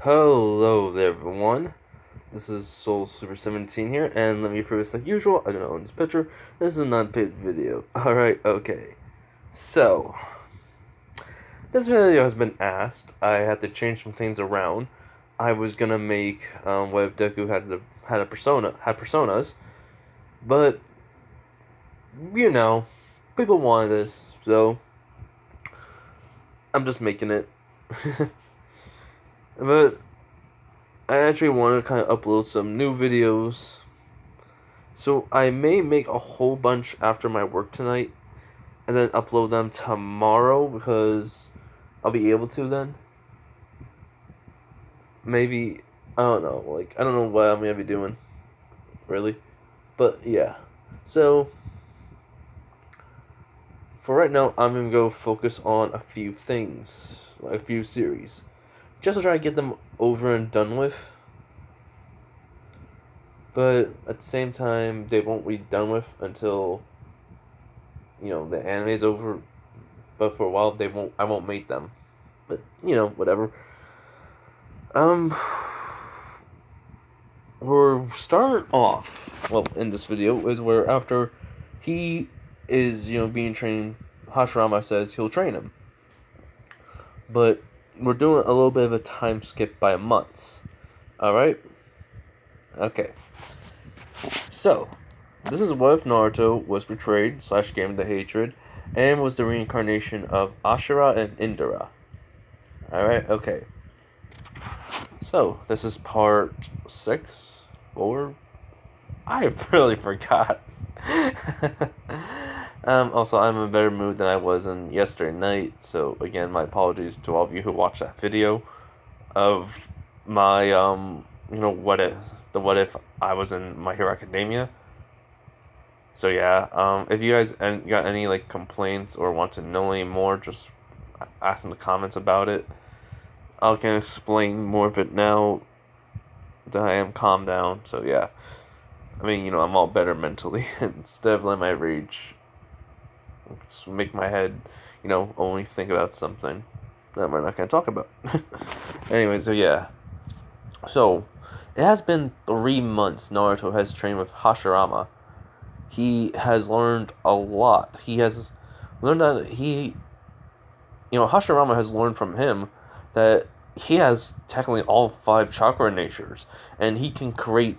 Hello there, everyone. This is Soul Super 17 here, and let me preface like usual. I don't know in this picture. This is a non-paid video. Alright, okay. So, this video has been asked. I had to change some things around. I was gonna make what if Deku had personas, but people wanted this, so I'm just making it. But I actually want to kind of upload some new videos. So I may make a whole bunch after my work tonight and then upload them tomorrow because I'll be able to then. Maybe, I don't know, I don't know what I'm going to be doing, really. But yeah. So, for right now, I'm going to go focus on a few things, like a few series. Just to try to get them over and done with. But at the same time, they won't be done with until, the anime's over. But for a while, I won't make them. But, whatever. We're starting off, in this video, is where after he is, being trained, Hashirama says he'll train him. But we're doing a little bit of a time skip by months. Alright? Okay. So, this is what if Naruto was betrayed / gave into hatred and was the reincarnation of Ashura and Indira. Alright, okay. So, this is part 6, or I really forgot. Also, I'm in a better mood than I was in yesterday night, so again, my apologies to all of you who watched that video of my, what if I was in My Hero Academia. So yeah, if you guys got any, complaints or want to know any more, just ask in the comments about it. I can explain more of it now that I am calmed down, so yeah. I mean, I'm all better mentally, instead of letting my rage just make my head, only think about something that we're not going to talk about. Anyway, so yeah. So, it has been 3 months Naruto has trained with Hashirama. He has learned a lot. He has learned that Hashirama has learned from him that he has technically all 5 chakra natures, and he can create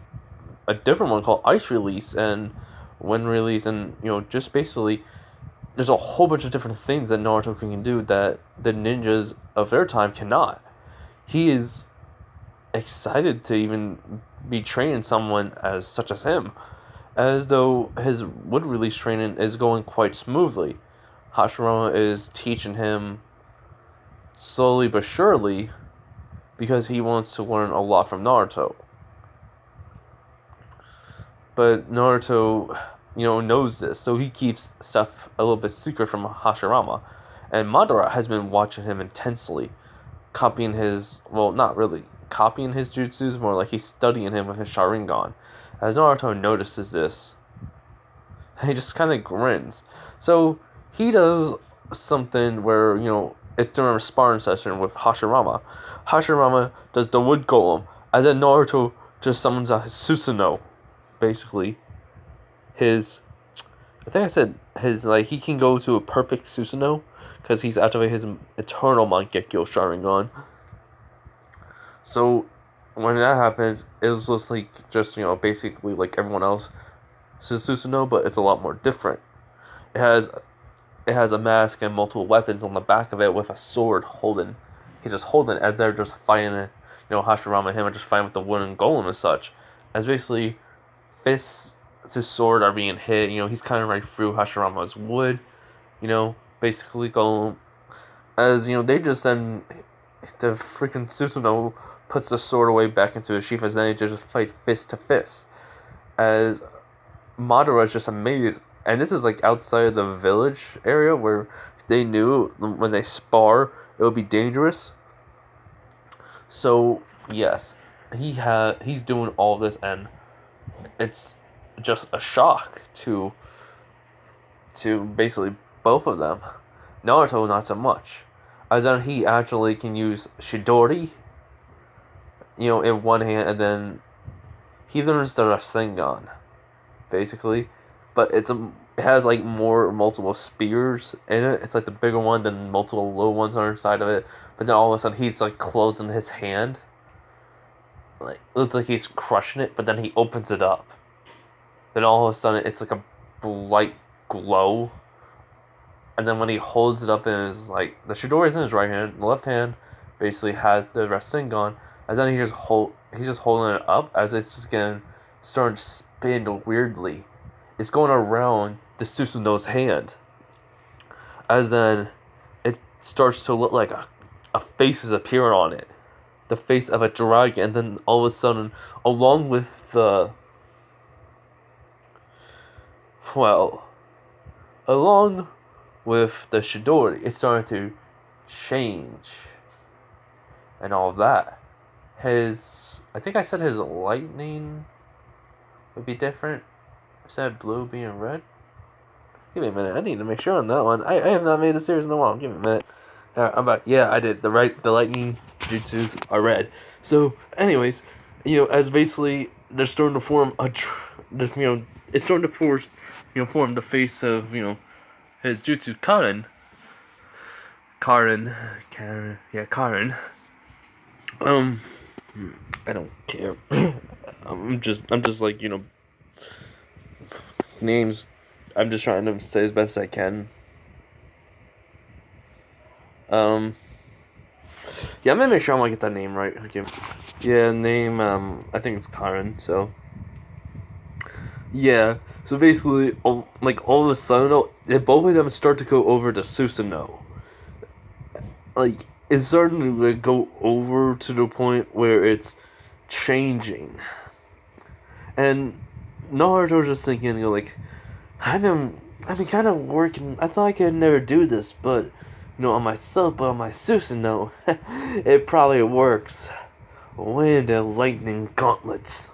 a different one called Ice Release and Wind Release, and, just basically there's a whole bunch of different things that Naruto can do that the ninjas of their time cannot. He is excited to even be training someone as such as him, as though his wood release training is going quite smoothly. Hashirama is teaching him slowly but surely because he wants to learn a lot from Naruto. But Naruto, knows this, so he keeps stuff a little bit secret from Hashirama. And Madara has been watching him intensely, copying his, not really copying his jutsus, more like he's studying him with his Sharingan. As Naruto notices this, he just kind of grins. So he does something where, it's during a sparring session with Hashirama. Hashirama does the wood golem, as then Naruto just summons out his Susanoo. Basically, he can go to a perfect Susanoo because he's activated his eternal Mangekyo Sharingan. So when that happens, it was just basically like everyone else Susanoo, but it's a lot more different. It has a mask and multiple weapons on the back of it with a sword holding. He's just holding it as they're just fighting. Hashirama and him are just fighting with the wooden golem and such. As basically fists to sword are being hit. He's kind of right through Hashirama's wood. Basically golem. As they just then the freaking Susanoo puts the sword away back into his sheath, as then they just fight fist to fist. As Madara is just amazed. And this is outside of the village area where they knew when they spar it would be dangerous. So yes, he's doing all this, and it's just a shock to basically both of them. Naruto not so much, as then he actually can use Chidori, in one hand, and then he learns the rinnegan, basically, but it has like multiple spears in it. It's like the bigger one, then multiple little ones are inside of it. But then all of a sudden he's like closing his hand, like looks like he's crushing it. But then he opens it up. Then all of a sudden it's like a light glow. And then when he holds it up in his like the Shidori is in his right hand, the left hand basically has the rinnegan, and then he's just holding it up as it's just starting to spin weirdly. It's going around the Susanoo's hand. As then it starts to look like a face is appearing on it. The face of a dragon, and then all of a sudden, along with the along with the Shidori, it's starting to change and all of that. I think I said his lightning would be different. Instead of blue being red. Give me a minute. I need to make sure on that one. I have not made a series in a while. Give me a minute. Alright, I'm back. Yeah, I did. The lightning jutsus are red. So, anyways, as basically they're starting to form it's starting to form the face of his jutsu Karen. I don't care. I'm just like names. I'm just trying to say as best I can. Yeah, I'm gonna make sure I'm gonna get that name right. Okay. Yeah, name. I think it's Karen. So. Yeah. So basically, all of a sudden, both of them start to go over to Susanoo. Like it's starting to go over to the point where it's changing, and Naruto's just thinking, I've been kind of working. I thought I could never do this, but on myself, but on my Susanoo, it probably works. Wind and lightning gauntlets.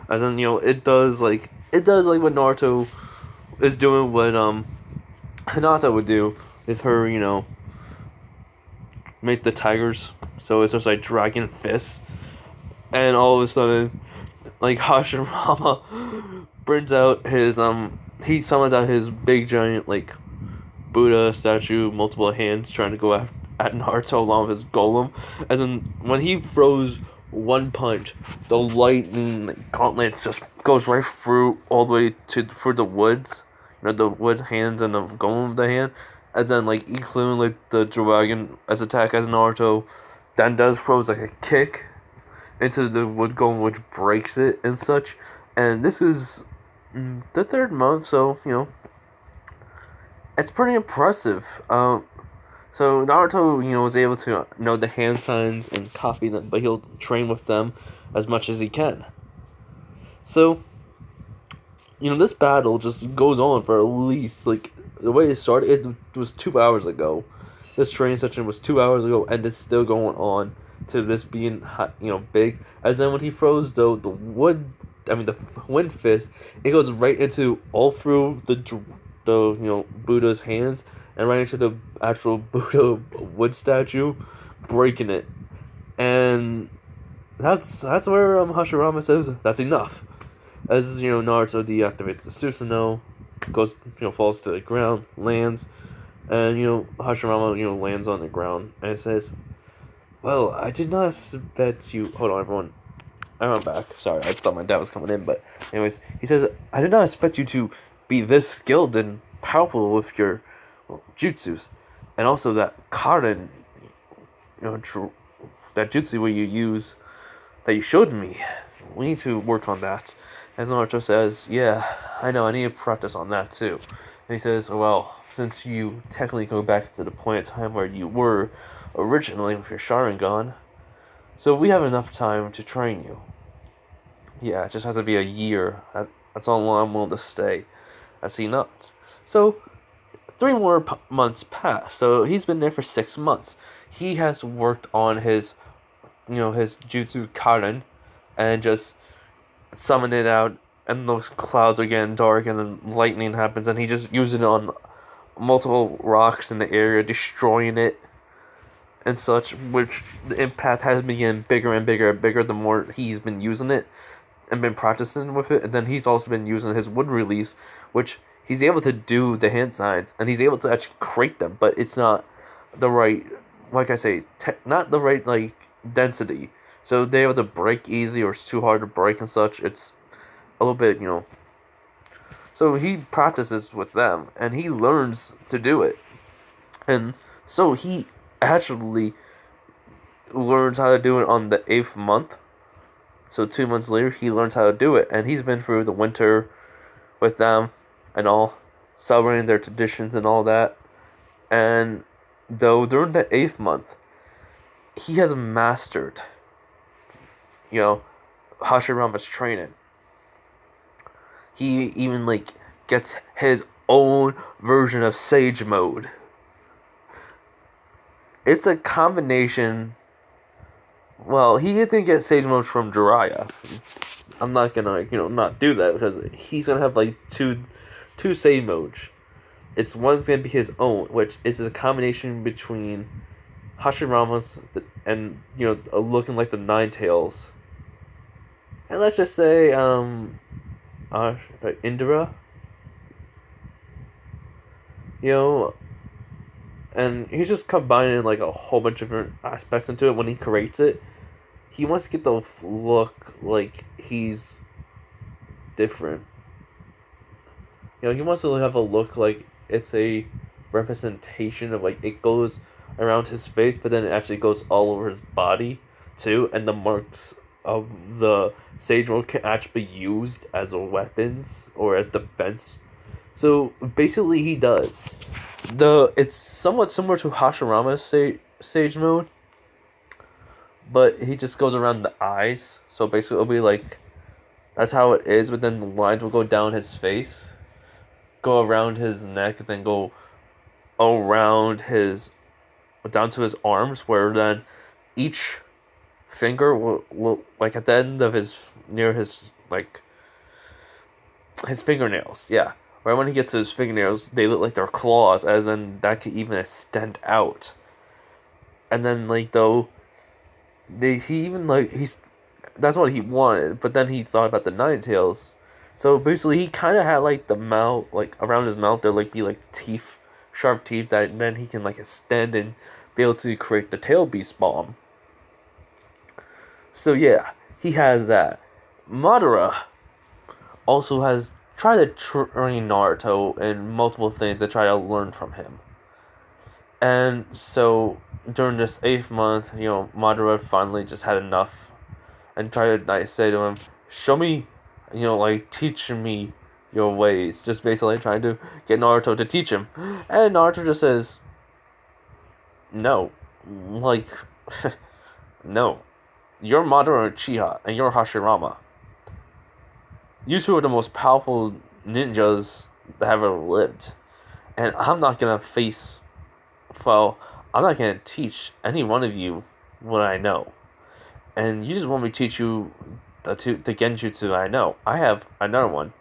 As in, it does like what Naruto is doing, what Hinata would do with her, make the tigers. So it's just like dragon fists, and all of a sudden, like Hashirama brings out his he summons out his big giant Buddha statue, multiple hands trying to go at Naruto along with his golem, and then when he throws one punch, the lightning gauntlets just goes right through all the way through the woods, the wood hands and the golem of the hand, and then including the dragon as attack as Naruto, then throws a kick into the wood golem, which breaks it and such. And this is the third month, so it's pretty impressive. So Naruto, was able to know the hand signs and copy them, but he'll train with them as much as he can. So, this battle just goes on for at least, the way it started, it was 2 hours ago. This training session was 2 hours ago, and it's still going on to this being, big. As then when he throws, the wind fist, it goes right into, all through the Buddha's hands, and right into the actual Buddha wood statue, breaking it. And that's where Hashirama says that's enough. As Naruto deactivates the Susanoo, goes falls to the ground, lands, and Hashirama lands on the ground and says, "Well, I did not expect you." Hold on, everyone. I'm back. Sorry, I thought my dad was coming in, but anyways, he says, "I did not expect you to be this skilled and powerful with your jutsus, and also that Karen, that jutsu where you use that you showed me. We need to work on that." And Naruto says, "Yeah, I know. I need to practice on that too." And he says, "Well, since you technically go back to the point of time where you were originally with your Sharingan, so we have enough time to train you. Yeah, it just has to be a year. That's how long I'm willing to stay." As he nods. So 3 more months pass. So he's been there for 6 months. He has worked on his Jutsu Karen, and just summon it out, and those clouds are getting dark, and then lightning happens, and he just uses it on multiple rocks in the area, destroying it. and such, which the impact has been getting bigger and bigger and bigger the more he's been using it and been practicing with it. And then he's also been using his wood release, which he's able to do the hand signs and he's able to actually create them, but it's not the right, like I say, not the right like density. So they're able to break easy, or it's too hard to break and such. It's a little bit, So he practices with them and he learns to do it. And so he actually learns how to do it on the 8th month. So 2 months later, he learns how to do it. And he's been through the winter with them and all, celebrating their traditions and all that. And though during the 8th month, he has mastered, Hashirama's training. He even, gets his own version of Sage Mode. It's a combination. Well, he isn't get Sage Mode from Jiraiya. I'm not gonna, not do that, because he's gonna have, two Sage Modes. It's one's gonna be his own, which is a combination between Hashirama's and, looking like the Nine Tails. And let's just say, Indira. And he's just combining a whole bunch of different aspects into it when he creates it. He wants to get the look like he's different. He wants to have a look like it's a representation of it goes around his face, but then it actually goes all over his body too, and the marks of the Sage Mode can actually be used as weapons or as defense. So basically, he does. It's somewhat similar to Hashirama's Sage Mode, but he just goes around the eyes. So basically, it'll be that's how it is. But then the lines will go down his face, go around his neck, and then go around down to his arms. Where then each finger will at the end of near his his fingernails. Yeah. Right when he gets to his fingernails, they look like they're claws, as in that could even extend out. And then that's what he wanted, but then he thought about the Nine Tails. So basically, he kind of had the mouth, around his mouth there be teeth, sharp teeth that then he can extend and be able to create the Tail Beast Bomb. So yeah, he has that. Madara also has tried to train Naruto in multiple things to try to learn from him. And so during this 8th month, Madara finally just had enough and tried to say to him, show me, teach me your ways. Just basically trying to get Naruto to teach him. And Naruto just says, no. No. You're Madara Uchiha, and you're Hashirama. You two are the most powerful ninjas that have ever lived. And I'm not going to I'm not going to teach any one of you what I know. And you just want me to teach you the genjutsu I know. I have another one.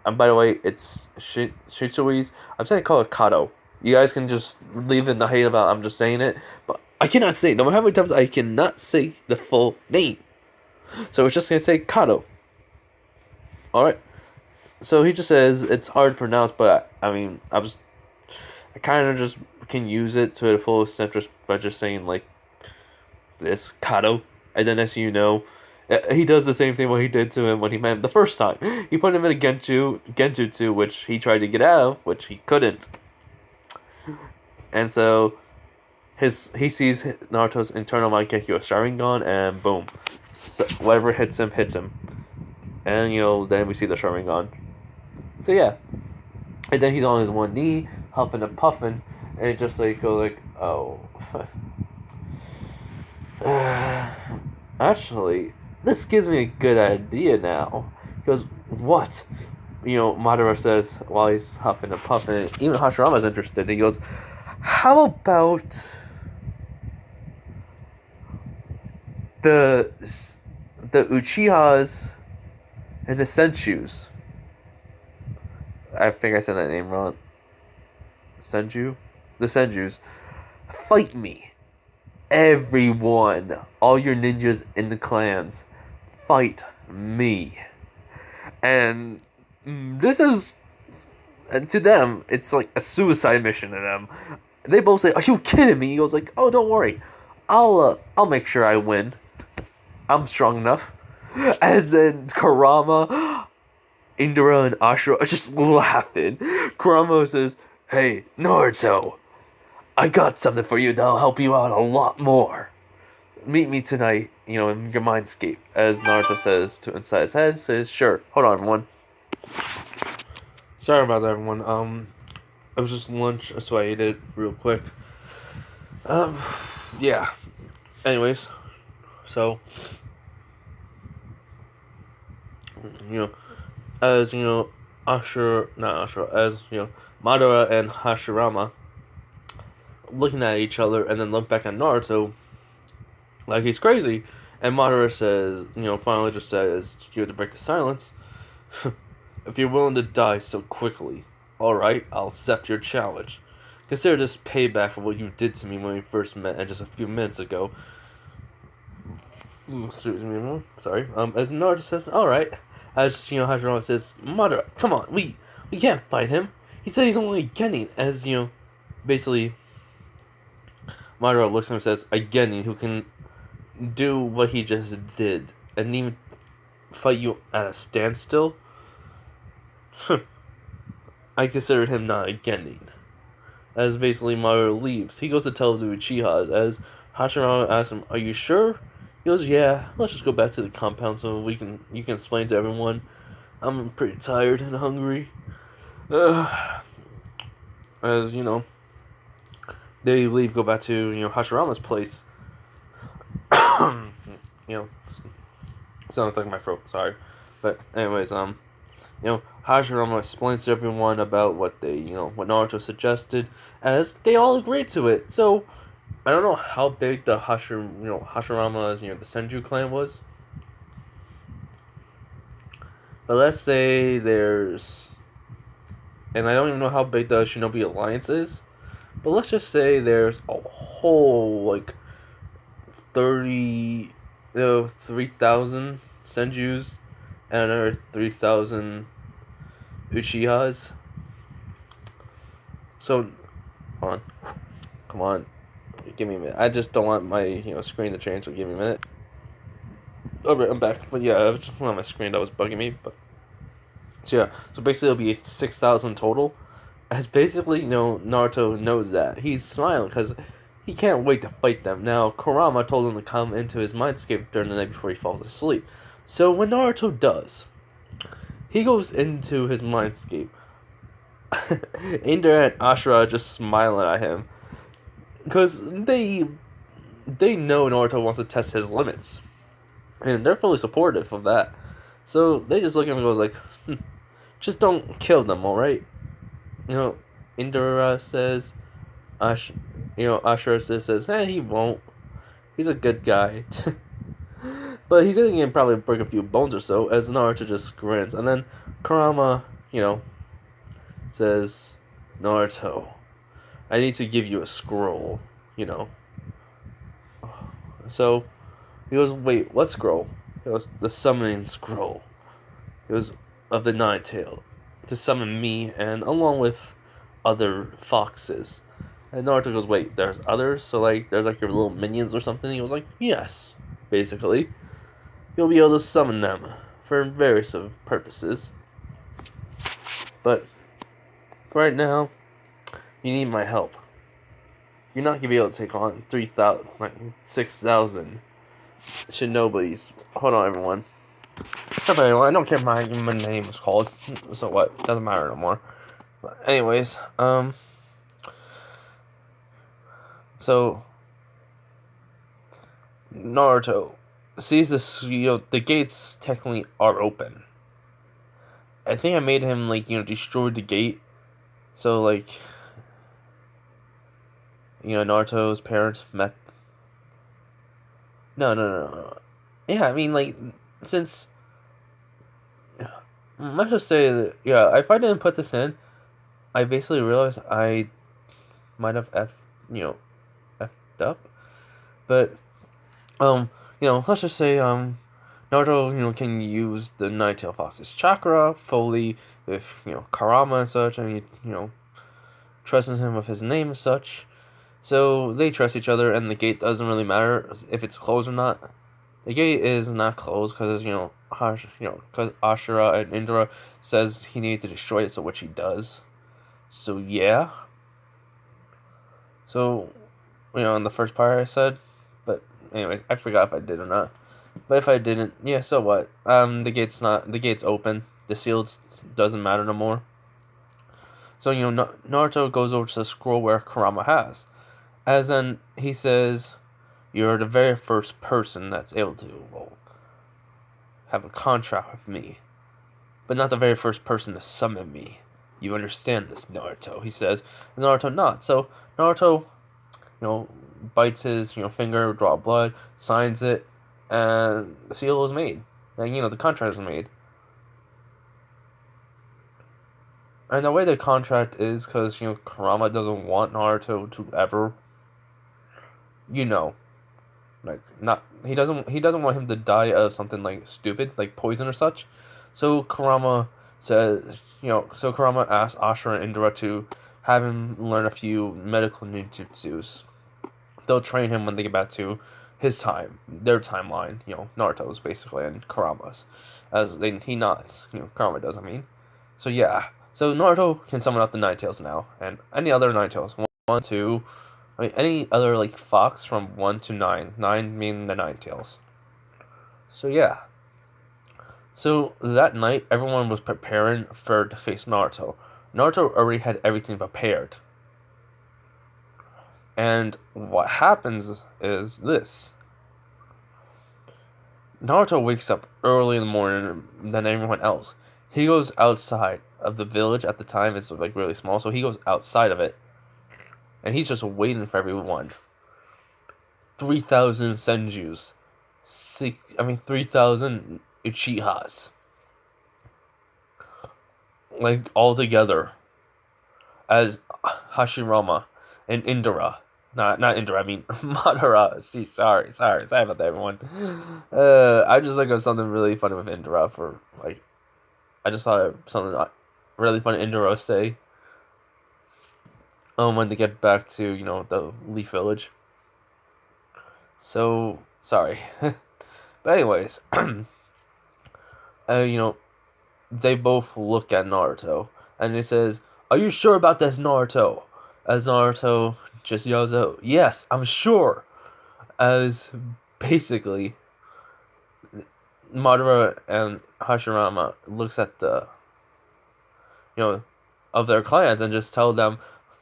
And by the way, it's Shitsui's. I'm trying to call it Kato. You guys can just leave in the hate about I'm just saying it. But I cannot say it. No matter how many times I cannot say the full name. So it's just going to say Kato. Alright. So he just says it's hard to pronounce, but I kind of just can use it to the full extent just by just saying this Kato. And then as you know, he does the same thing what he did to him when he met him the first time. He put him in a genjutsu, which he tried to get out of, which he couldn't. And so he sees Naruto's internal Maigekyo Sharingan, and boom, so whatever hits him. And then we see the Sharingan. So yeah, and then he's on his one knee, huffing and puffing, and it just oh, actually, this gives me a good idea now. He goes, what? Madara says while he's huffing and puffing. Even Hashirama's interested. He goes, how about the Uchihas and the Senshus? I think I said that name wrong. The Senjus. fight me. Everyone, all your ninjas in the clans, fight me. And this is, and to them, it's like a suicide mission to them. They both say, "Are you kidding me?" He goes like, "Oh, don't worry, I'll make sure I win. I'm strong enough." As then Kurama, Indira, and Ashura are just laughing. Kurama says, "Hey, Naruto, I got something for you that'll help you out a lot more. Meet me tonight, in your mindscape." As Naruto says to inside his head, says, "Sure." Hold on, everyone. Sorry about that, everyone. It was just lunch, so I ate it real quick. Yeah. Anyways, so as Madara and Hashirama looking at each other and then look back at Naruto like he's crazy, and Madara says, finally just says, to break the silence, "If you're willing to die so quickly, alright, I'll accept your challenge. Consider this payback for what you did to me when we first met and just a few minutes ago." Excuse me, sorry. As Naruto says, "Alright." As, Hashirama says, "Madara, come on, we can't fight him. He said he's only Genin." As, basically, Madara looks at him and says, "A Genin who can do what he just did and even fight you at a standstill? I consider him not a Genin." As basically Madara leaves, he goes to tell the Uchihas. As Hashirama asks him, "Are you sure?" He goes, "Yeah, let's just go back to the compound so you can explain to everyone. I'm pretty tired and hungry." As they leave, go back to Hashirama's place. Sounds like my throat. Sorry, but anyways, Hashirama explains to everyone about what what Naruto suggested, as they all agreed to it. So I don't know how big the Hashirama's the Senju clan was, but let's say there's, and I don't even know how big the Shinobi Alliance is, but let's just say there's a whole 3,000 Senjus and another 3,000 Uchihas. So, hold on. Come on. Give me a minute. I just don't want my screen to change, so give me a minute. Alright, I'm back. But yeah, it was just on my screen that was bugging me. But so basically it'll be 6,000 total. As basically, Naruto knows that. He's smiling because he can't wait to fight them. Now, Kurama told him to come into his mindscape during the night before he falls asleep. So when Naruto does, he goes into his mindscape. Indira and Ashura are just smiling at him, because they know Naruto wants to test his limits, and they're fully supportive of that. So they just look at him and go like, "Just don't kill them, alright?" Indira says, Ashura says, "Hey, he won't. He's a good guy." But he's gonna probably break a few bones or so, as Naruto just grins. And then Kurama, says, "Naruto, I need to give you a scroll, So he goes, "Wait, what scroll?" He goes, "The summoning scroll." It was of the Nine Tail, to summon me and along with other foxes. And Naruto goes, "Wait, there's others? So there's your little minions or something?" He was like, "Yes, basically. You'll be able to summon them for various purposes. But right now, you need my help. You're not gonna be able to take on 6,000 shinobis." Hold on, everyone. Stop, everyone. I don't care what my name is called. So what? Doesn't matter no more. But anyways, so Naruto sees this. The gates technically are open. I think I made him destroy the gate. So Naruto's parents met. No. Yeah, I mean since, let's just say that, if I didn't put this in, I basically realized I might have up. But let's just say Naruto, can use the Nine-Tailed Fox's chakra fully with, Karama and such, and trusting him with his name and such. So they trust each other, and the gate doesn't really matter if it's closed or not. The gate is not closed because because Ashura and Indira says he needed to destroy it, so which he does. So yeah. So in the first part I said, but anyways, I forgot if I did or not. But if I didn't, yeah, so what? The gate's open. The seals doesn't matter no more. So Naruto goes over to the scroll where Kurama has, as then he says, "You're the very first person that's able to have a contract with me, but not the very first person to summon me. You understand this, Naruto?" He says. Naruto nods. So Naruto, bites his finger, draw blood, signs it, and the seal is made. And the contract is made. And the way the contract is, because Kurama doesn't want Naruto to ever, not he doesn't want him to die of something like stupid, like poison or such. So Kurama asks Ashura and Indira to have him learn a few medical ninjutsus. They'll train him when they get back to their timeline, Naruto's basically, and Kurama's. He nods, Kurama does, I mean. So yeah. So Naruto can summon up the Nine Tails now, and any other Nine Tails. 1, 2, any other like fox from 1 to 9. 9 meaning the Nine Tails. So yeah. So that night, everyone was preparing to face Naruto. Naruto already had everything prepared. And what happens is this. Naruto wakes up early in the morning than everyone else. He goes outside of the village at the time. It's like really small, so he goes outside of it. And he's just waiting for everyone. 3,000 Senjus. 3,000 Uchihas. Like, all together. As Hashirama and Indira. Not Indira, I mean Madara. Jeez, sorry about that, everyone. I just think of something really funny with Indira for, I just saw something really funny Indira say. When they get back to, the Leaf Village. So, sorry. But anyways, they both look at Naruto, and he says, "Are you sure about this, Naruto?" As Naruto just yells out, "Yes, I'm sure." As basically, Madara and Hashirama looks at the, of their clans and just tell them,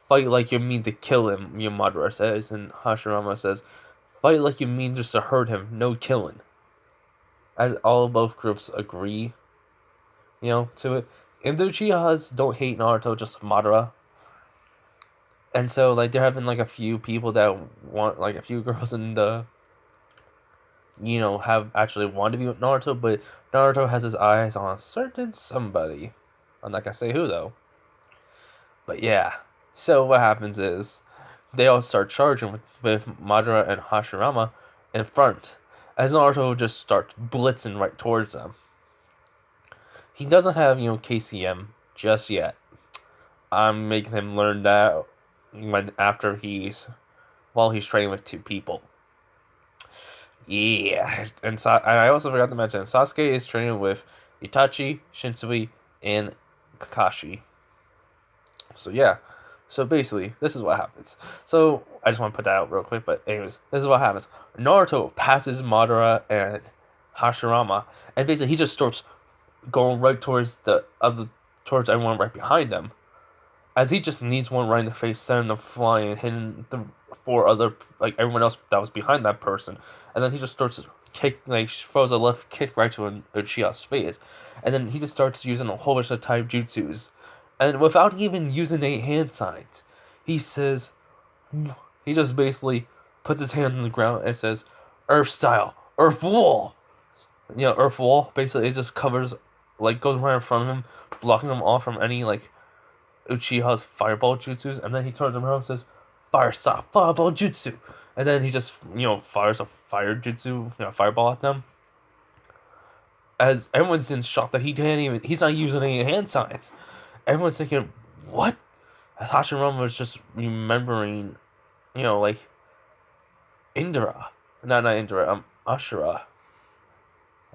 "Fight like you mean to kill him," Madara says, and Hashirama says, "Fight like you mean just to hurt him, no killing." As both groups agree, to it. And the Uchihas don't hate Naruto, just Madara. And so, they're having, a few people that want, a few girls in the, have actually wanted to be with Naruto, but Naruto has his eyes on a certain somebody. I'm not gonna say who, though. But yeah. So what happens is, they all start charging with Madara and Hashirama in front, as Naruto just starts blitzing right towards them. He doesn't have, KCM just yet. I'm making him learn that while he's training with 2 people. Yeah, and I also forgot to mention, Sasuke is training with Itachi, Shinsui, and Kakashi. So yeah. So basically, this is what happens. So, I just want to put that out real quick, but anyways, this is what happens. Naruto passes Madara and Hashirama, and basically he just starts going right towards towards everyone right behind him. As he just needs one right in the face, sending them flying, hitting the 4 other, everyone else that was behind that person. And then he just starts throws a left kick right to an Uchiha's face. And then he just starts using a whole bunch of type jutsus. And without even using 8 hand signs, he says, he just basically puts his hand on the ground and says, "Earth style, Earth wall." Earth wall, basically, it just covers, goes right in front of him, blocking him off from any, Uchiha's fireball jutsus. And then he turns around and says, "Fire style, fireball jutsu." and then he just fires a fire jutsu, fireball at them. As everyone's in shock that he's not using any hand signs. Everyone's thinking, what? As Hashirama was just remembering, like Indira, not Indira, Ashura.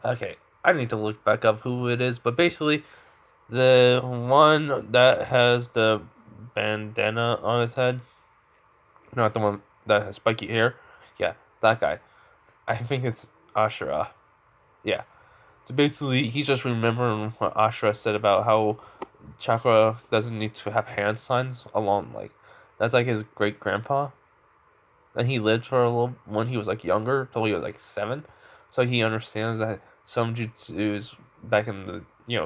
Okay, I need to look back up who it is, but basically, the one that has the bandana on his head, not the one that has spiky hair, yeah, that guy. I think it's Ashura. Yeah. So basically, he's just remembering what Ashura said about how Chakra doesn't need to have hand signs alone. Like, that's like his great grandpa. And he lived for a little when he was like younger, till he was like 7. So he understands that some jutsus back in the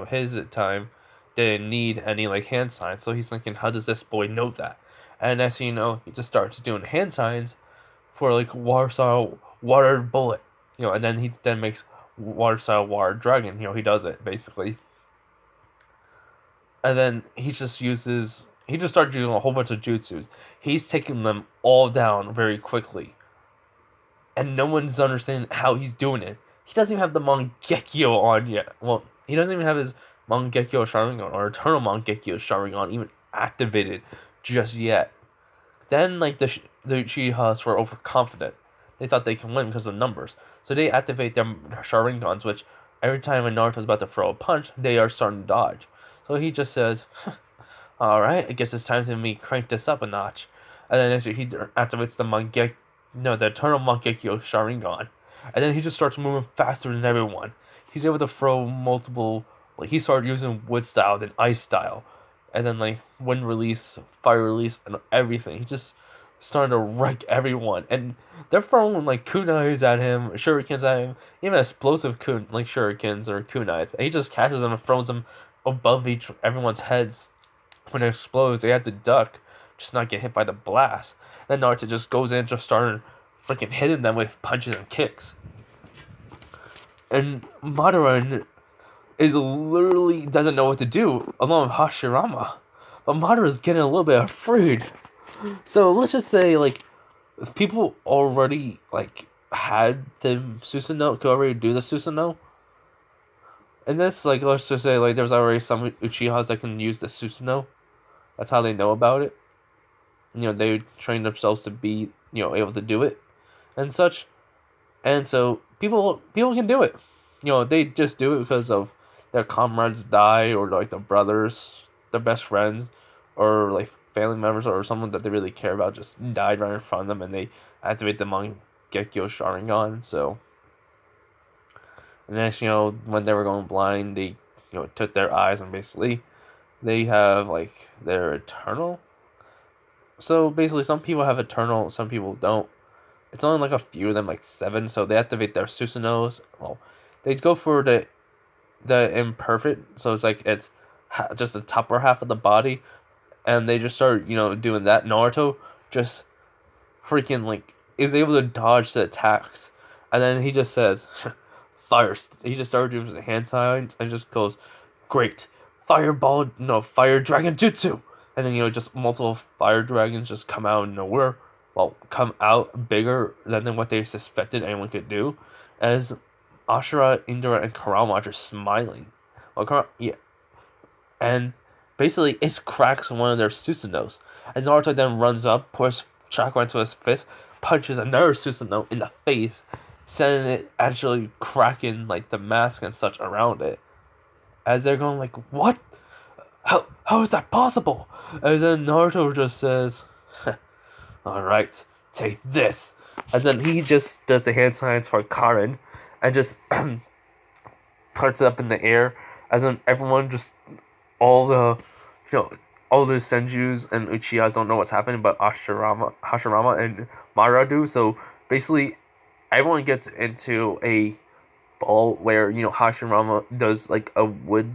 his time didn't need any like hand signs. So he's thinking, how does this boy know that? And as you know, he just starts doing hand signs for like water style water bullet, and then he then makes water style water dragon. He does it basically, and then he just starts using a whole bunch of jutsus. He's taking them all down very quickly, and no one's understanding how he's doing it. He doesn't even have the Mangekyo on yet. Well, he doesn't even have his Mangekyo Sharingan or Eternal Mangekyo Sharingan even activated just yet. Then, like, the Uchihas were overconfident. They thought they can win because of the numbers. So they activate their Sharingans, which every time Naruto's about to throw a punch, they are starting to dodge. So he just says, alright, I guess it's time to me crank this up a notch. And then he activates the Eternal Mangekyo Sharingan. And then he just starts moving faster than everyone. He's able to throw multiple, like, he started using wood style, then ice style. And then, like, wind release, fire release, and everything. He just starting to wreck everyone. And they're throwing, like, kunais at him, shurikens at him, even explosive shurikens or kunais. And he just catches them and throws them above everyone's heads. When it explodes, they have to duck, just not get hit by the blast. Then Naruto just goes in and just started freaking hitting them with punches and kicks. And Madara is literally doesn't know what to do along with Hashirama. But Madara's getting a little bit afraid. So let's just say, like, if people already, like, had the Susanoo, could already do the Susanoo. And this, like, let's just say, like, there's already some Uchihas that can use the Susanoo. That's how they know about it. They train themselves to be, able to do it and such. And so people can do it. They just do it because of their comrades die, or like their brothers, their best friends, or like family members, or someone that they really care about just died right in front of them, and they activate the Mangekyo Sharingan. So, and then when they were going blind, they took their eyes, and basically they have like their eternal. So basically, some people have eternal, some people don't. It's only like a few of them, like 7. So they activate their Susanos. Well, they go for the imperfect. So it's like it's just the upper half of the body, and they just start doing that. Naruto just freaking like is able to dodge the attacks, and then he just says, "Fire!" He just started doing the hand signs and just goes, "Great, fireball, fire dragon jutsu." And then, just multiple fire dragons just come out of nowhere. Well, come out bigger than what they suspected anyone could do. As Ashura, Indira, and Kurama are just smiling. Well, yeah. And basically, it cracks one of their Susanos. As Naruto then runs up, pours chakra into his fist, punches another Susanoo in the face, sending it actually cracking, like, the mask and such around it. As they're going like, what? How is that possible? And then Naruto just says, alright, take this. And then he just does the hand signs for Karen and just puts it up in the air. As in everyone just, all the Senjus and Uchihas don't know what's happening, but Hashirama and Madara do. So basically, everyone gets into a ball where, Hashirama does like a wood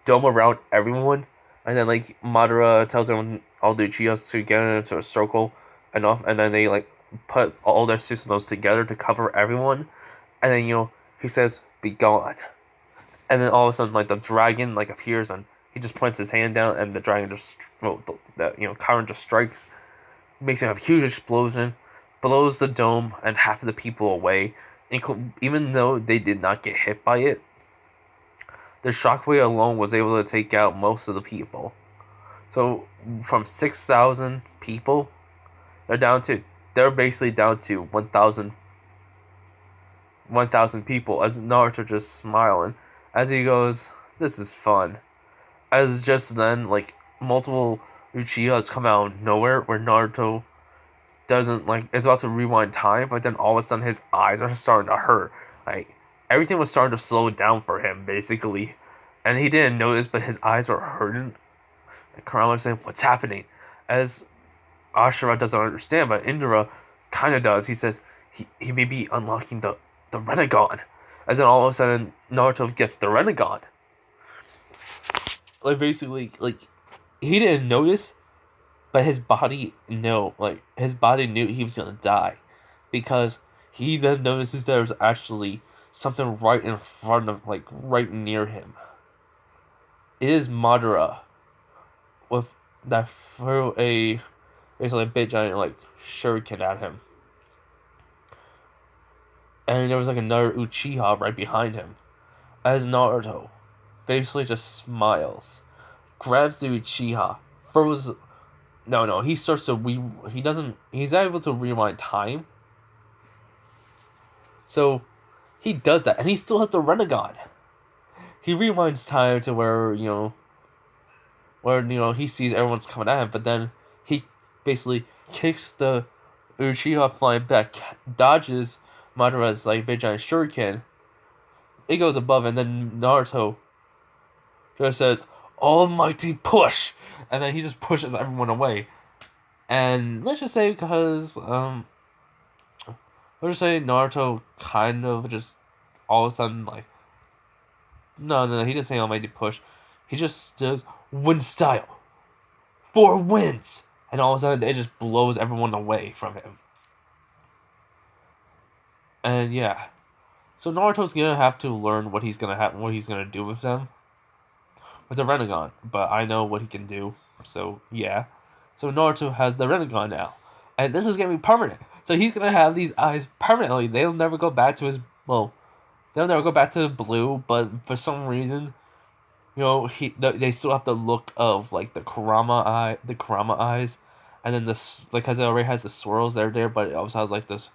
dome around everyone, and then like Madara tells everyone, all the Uchihas, to get into a circle enough, and then they like put all their Susanos together to cover everyone, and then he says, "Be gone," and then all of a sudden like the dragon like appears, and he just points his hand down, and the dragon just Karen just strikes, makes a huge explosion. blows the dome and half of the people away. Even though they did not get hit by it, the shockwave alone was able to take out most of the people. So from 6,000 people, they're basically down to 1,000 people. As Naruto just smiling, as he goes, "This is fun." As just then, like multiple Uchihas come out of nowhere, where Naruto doesn't like is about to rewind time, but then all of a sudden his eyes are starting to hurt. Like everything was starting to slow down for him, basically, and he didn't notice, but his eyes were hurting. And Kurama was saying, "What's happening?" As Ashura doesn't understand, but Indira kind of does. He says he may be unlocking the rinnegan. As then all of a sudden Naruto gets the rinnegan. Like basically, like he didn't notice, but his body his body knew he was gonna die, because he then notices there's actually something right in front of, like right near him. It is Madara with that threw a basically a big giant like shuriken at him. And there was like another Uchiha right behind him. As Naruto basically just smiles, grabs the Uchiha, throws. No, he starts to he doesn't. He's able to rewind time. So he does that, and he still has the rinnegan. He rewinds time to where he sees everyone's coming at him, but then he basically kicks the Uchiha flying back, dodges Madara's like big giant shuriken. It goes above, and then Naruto just says, "Almighty push," and then he just pushes everyone away. And let's just say Naruto kind of just all of a sudden like no, he didn't say almighty push. He just does wind style. 4 wins, and all of a sudden it just blows everyone away from him. And yeah, so Naruto's gonna have to learn what he's gonna do with them, with the rinnegan. But I know what he can do, so yeah. So Naruto has the rinnegan now, and this is gonna be permanent. So he's gonna have these eyes permanently. They'll never go back to his They'll never go back to blue, but for some reason, they still have the look of like the Kurama eyes, and then this like because it already has the swirls there, but it also has like this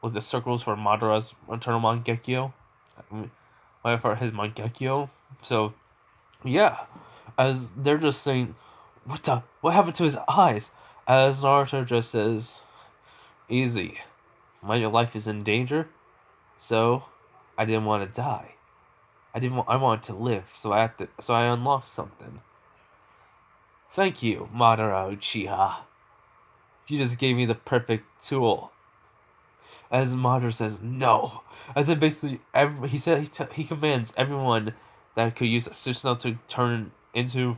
with the circles for Madara's eternal Mangekyo, for his Mangekyo. So yeah, as they're just saying, what happened to his eyes? As Naruto just says, "Easy, my life is in danger, so I didn't want to die. I wanted to live, so I unlocked something. Thank you, Madara Uchiha. You just gave me the perfect tool." As Madara says, "No." As in basically, he commands everyone that could use a Susanoo to turn into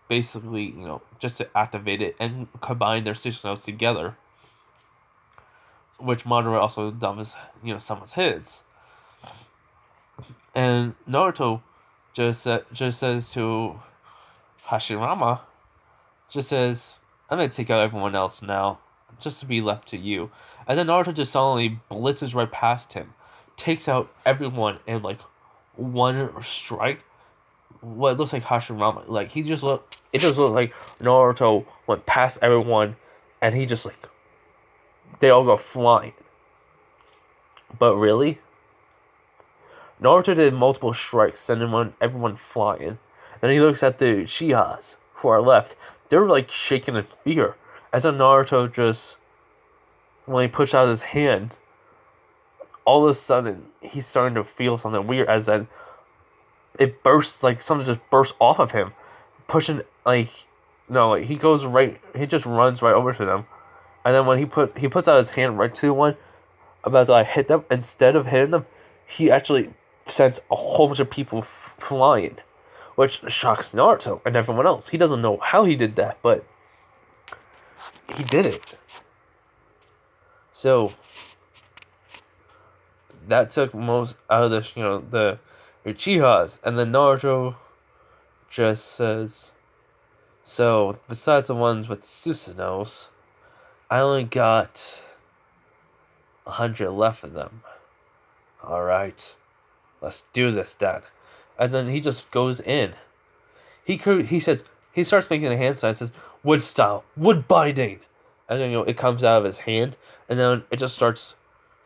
basically, just to activate it and combine their Susanoo together. Which Madara also does, summons his. And Naruto just says to Hashirama, just says, "I'm gonna take out everyone else now, just to be left to you." And then Naruto just suddenly blitzes right past him, takes out everyone in like one strike. What looks like Hashirama, like it just looked like Naruto went past everyone, and he just like they all go flying. But really, Naruto did multiple strikes, sending everyone flying. Then he looks at the Uchihas who are left. They're like shaking in fear. As a Naruto just, when he pushed out his hand, all of a sudden he's starting to feel something weird. As then it bursts, like something just bursts off of him, pushing he goes right. He just runs right over to them, and then when he puts out his hand right to one about to hit them, instead of hitting them, he actually sends a whole bunch of people flying, which shocks Naruto and everyone else. He doesn't know how he did that, but he did it. So that took most out of the Uchihas, and then Naruto just says, "So besides the ones with Susanos, I only got 100 left of them. Alright, let's do this then. And then he just goes in. He says, he starts making a hand sign and says, wood style, wood binding. And then, it comes out of his hand, and then it just starts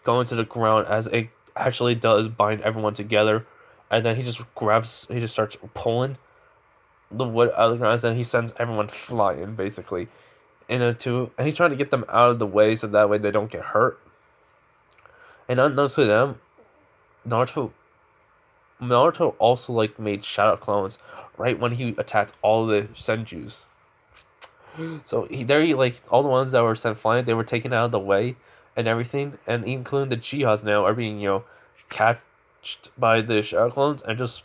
going to the ground as it actually does bind everyone together. And then he just starts pulling the wood out of the ground, and then he sends everyone flying, basically, into, and he's trying to get them out of the way so that way they don't get hurt. And unbeknownst to them, Naruto also like made shadow clones right when he attacked all the senjus. So like all the ones that were sent flying, they were taken out of the way and everything, and including the Chihas now are being catched by the shadow clones and just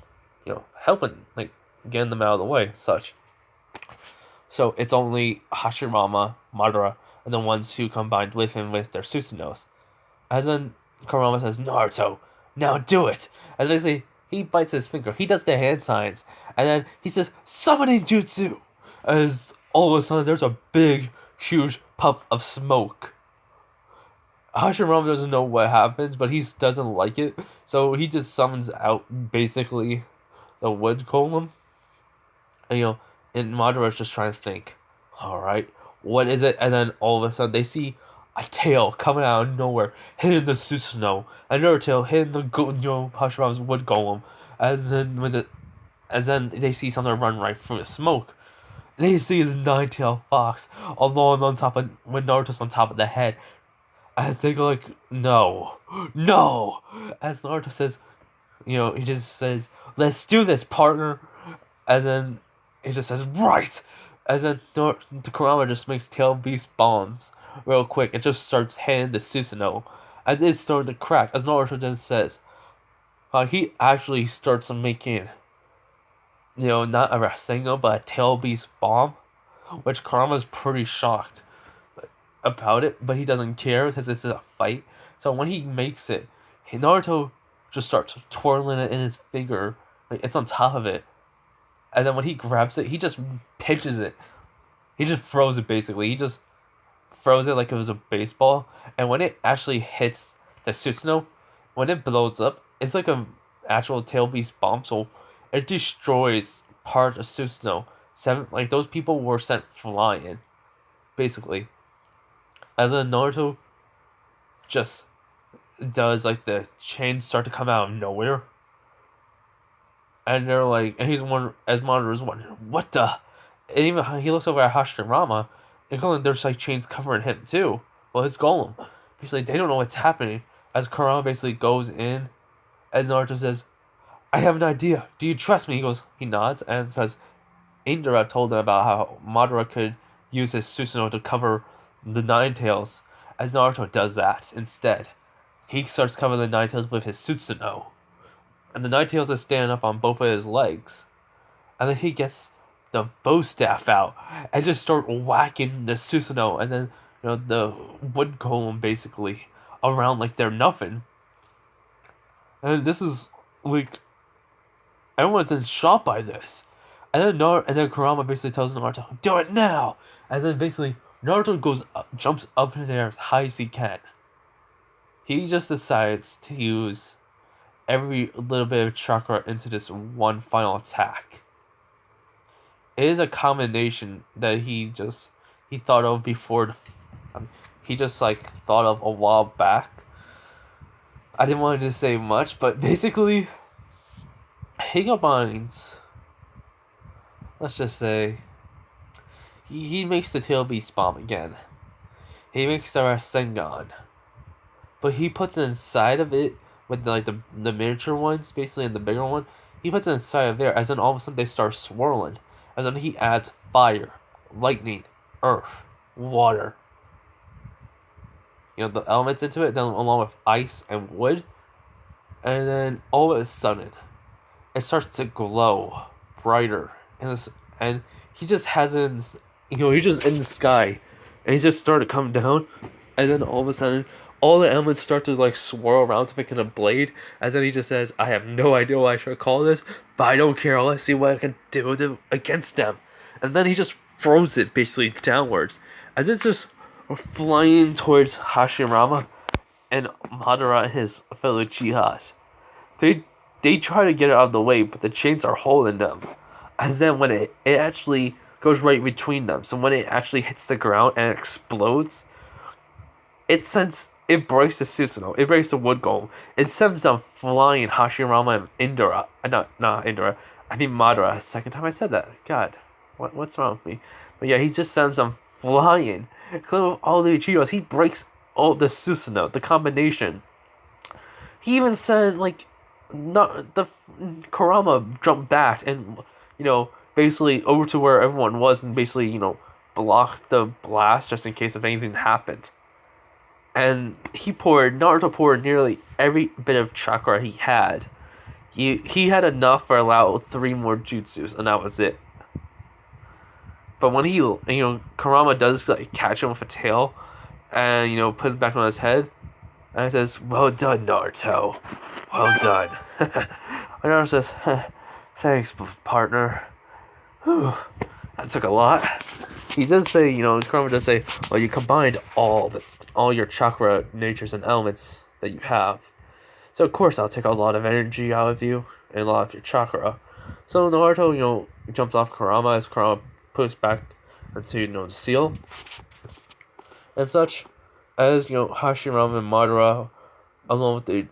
helping like getting them out of the way, such. So it's only Hashirama, Madara, and the ones who combined with him with their Susanos. As then Kurama says, Naruto, now do it! And basically, he bites his finger. He does the hand signs. And then he says, summoning jutsu! As all of a sudden, there's a big, huge puff of smoke. Hashirama doesn't know what happens, but he doesn't like it. So he just summons out, basically, the wood golem. And, and Madara's just trying to think, alright, what is it? And then all of a sudden, they see a tail coming out of nowhere, hitting the Susanoo, another tail hitting the Hashirama's wood golem, as then they see something run right through the smoke. They see the nine-tailed fox alone on top of, when Naruto's on top of the head, as they go like, no, as Naruto says, he just says, let's do this, partner, and then he just says, right, as then the Kurama just makes tail beast bombs real quick. It just starts hitting the Susanoo as it's starting to crack. As Naruto then says, he actually starts making, not a Rasengan, but a tail beast bomb, which Kurama's pretty shocked about it, but he doesn't care because this is a fight. So when he makes it, Naruto just starts twirling it in his finger, like it's on top of it. And then when he grabs it, he just pinches it. He just throws it, basically. He just throws it like it was a baseball. And when it actually hits the Susanoo, when it blows up, it's like an actual tail beast bomb. So it destroys part of Susanoo. Like those people were sent flying, basically. As then Naruto just does like the chains start to come out of nowhere. And they're like, and he's wondering, as Madara's wondering, what the? And even he looks over at Hashirama, and there's like chains covering him too. Well, his golem. He's like, they don't know what's happening. As Kurama basically goes in, as Naruto says, I have an idea. Do you trust me? He nods, and because Indira told him about how Madara could use his Susanoo to cover the Nine Tails, as Naruto does that instead. He starts covering the Nine Tails with his Susanoo. And the Nine Tails is standing up on both of his legs. And then he gets the bow staff out and just start whacking the Susanoo and then the wood golem basically around like they're nothing. And this is like everyone's in shock by this. And then Kurama basically tells Naruto, do it now! And then basically Naruto jumps up in the air as high as he can. He just decides to use every little bit of chakra into this one final attack. It is a combination that he thought of before. He just like thought of a while back. I didn't want to say much, but basically, he combines. Let's just say he makes the tail beast bomb again. He makes the Rasengan, but he puts it inside of it. With the miniature ones, basically, and the bigger one, he puts it inside of there, as then all of a sudden they start swirling. As then he adds fire, lightning, earth, water. The elements into it, then along with ice and wood. And then all of a sudden, it starts to glow brighter. And he just has it, he's just in the sky. And he's just started to come down. And then all of a sudden, all the elements start to like swirl around to make it a blade. As then he just says, I have no idea what I should call this, but I don't care. Let's see what I can do against them. And then he just throws it basically downwards. As it's just flying towards Hashirama and Madara and his fellow Chihas. They they try to get it out of the way, but the chains are holding them. As then when it actually goes right between them, so when it actually hits the ground and explodes, it breaks the Susanoo, it breaks the wood golem. It sends them flying Hashirama and Indira. Not Indira. I mean Madara. Second time I said that. God, what's wrong with me? But yeah, he just sends them flying. Clear with all the Ichiros. He breaks all the Susanoo, the combination. He even said like, not the Kurama jumped back and basically over to where everyone was and basically blocked the blast just in case if anything happened. And Naruto poured nearly every bit of chakra he had. He had enough for allow 3 more jutsus, and that was it. But when Kurama does like catch him with a tail, and put it back on his head, and it says, "Well done, Naruto. Well done." And Naruto says, "Thanks, partner." Whew, that took a lot. He does say, Kurama does say, "Well, you combined all your chakra natures and elements that you have. So of course I'll take a lot of energy out of you and a lot of your chakra." So Naruto, jumps off Kurama as Kurama puts back into, the seal. And such as, Hashirama and Madara, along with the,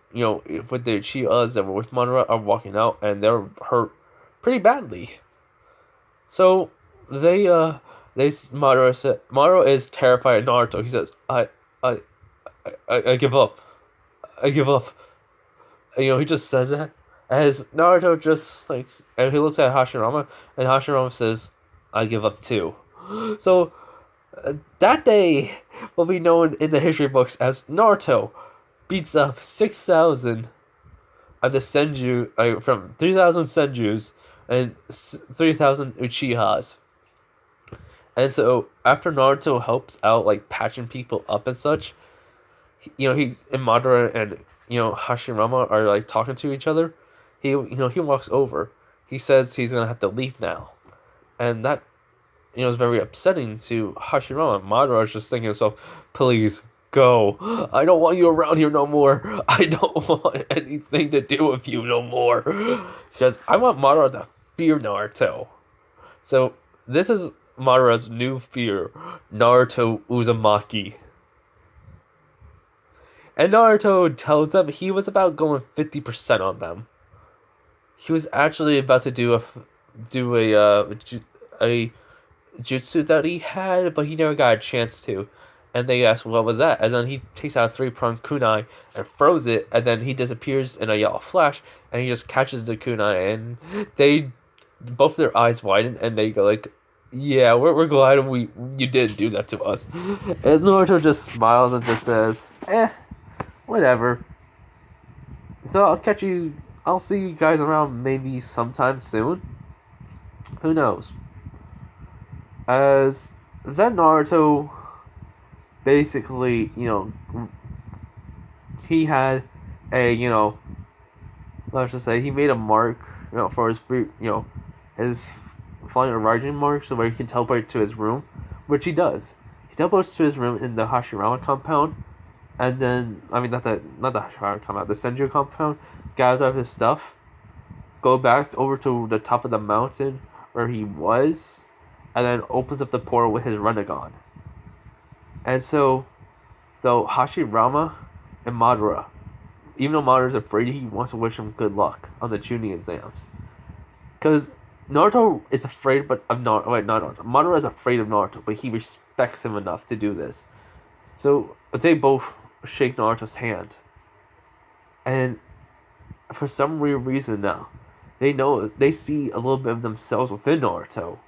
with the Uchihas that were with Madara, are walking out and they're hurt pretty badly. So Madara is terrified of Naruto. He says, I give up. I give up. And, he just says that. As Naruto just, and he looks at Hashirama, and Hashirama says, I give up too. So, that day will be known in the history books as Naruto beats up 6,000 of the Senju, from 3,000 Senjus and 3,000 Uchihas. And so, after Naruto helps out, patching people up and such, he and Madara and, Hashirama are, talking to each other. He walks over. He says he's gonna have to leave now. And that, is very upsetting to Hashirama. Madara is just thinking to himself, please, go. I don't want you around here no more. I don't want anything to do with you no more. Because I want Madara to fear Naruto. So, this is Madara's new fear, Naruto Uzumaki. And Naruto tells them he was about going 50% on them. He was actually about to do a jutsu that he had, but he never got a chance to. And they asked, what was that? And then he takes out a 3-pronged kunai and throws it, and then he disappears in a yellow flash, and he just catches the kunai, and both their eyes widen, and they go like, yeah, we're glad you didn't do that to us. As Naruto just smiles and just says, whatever. So I'll see you guys around maybe sometime soon. Who knows? As then Naruto basically, he had a, let's just say he made a mark, for his his flying a rising mark, so where he can teleport to his room, which he does. He teleports to his room in the Hashirama compound, and then not the Hashirama compound, the Senju compound, gathers up his stuff, go back over to the top of the mountain where he was, and then opens up the portal with his rinnegan. And so Hashirama and Madara, even though Madara's afraid, he wants to wish him good luck on the Chunin exams. Because Naruto is afraid of Naruto. Wait, not Naruto. Madara is afraid of Naruto, but he respects him enough to do this. So they both shake Naruto's hand. And for some weird reason now, they see a little bit of themselves within Naruto.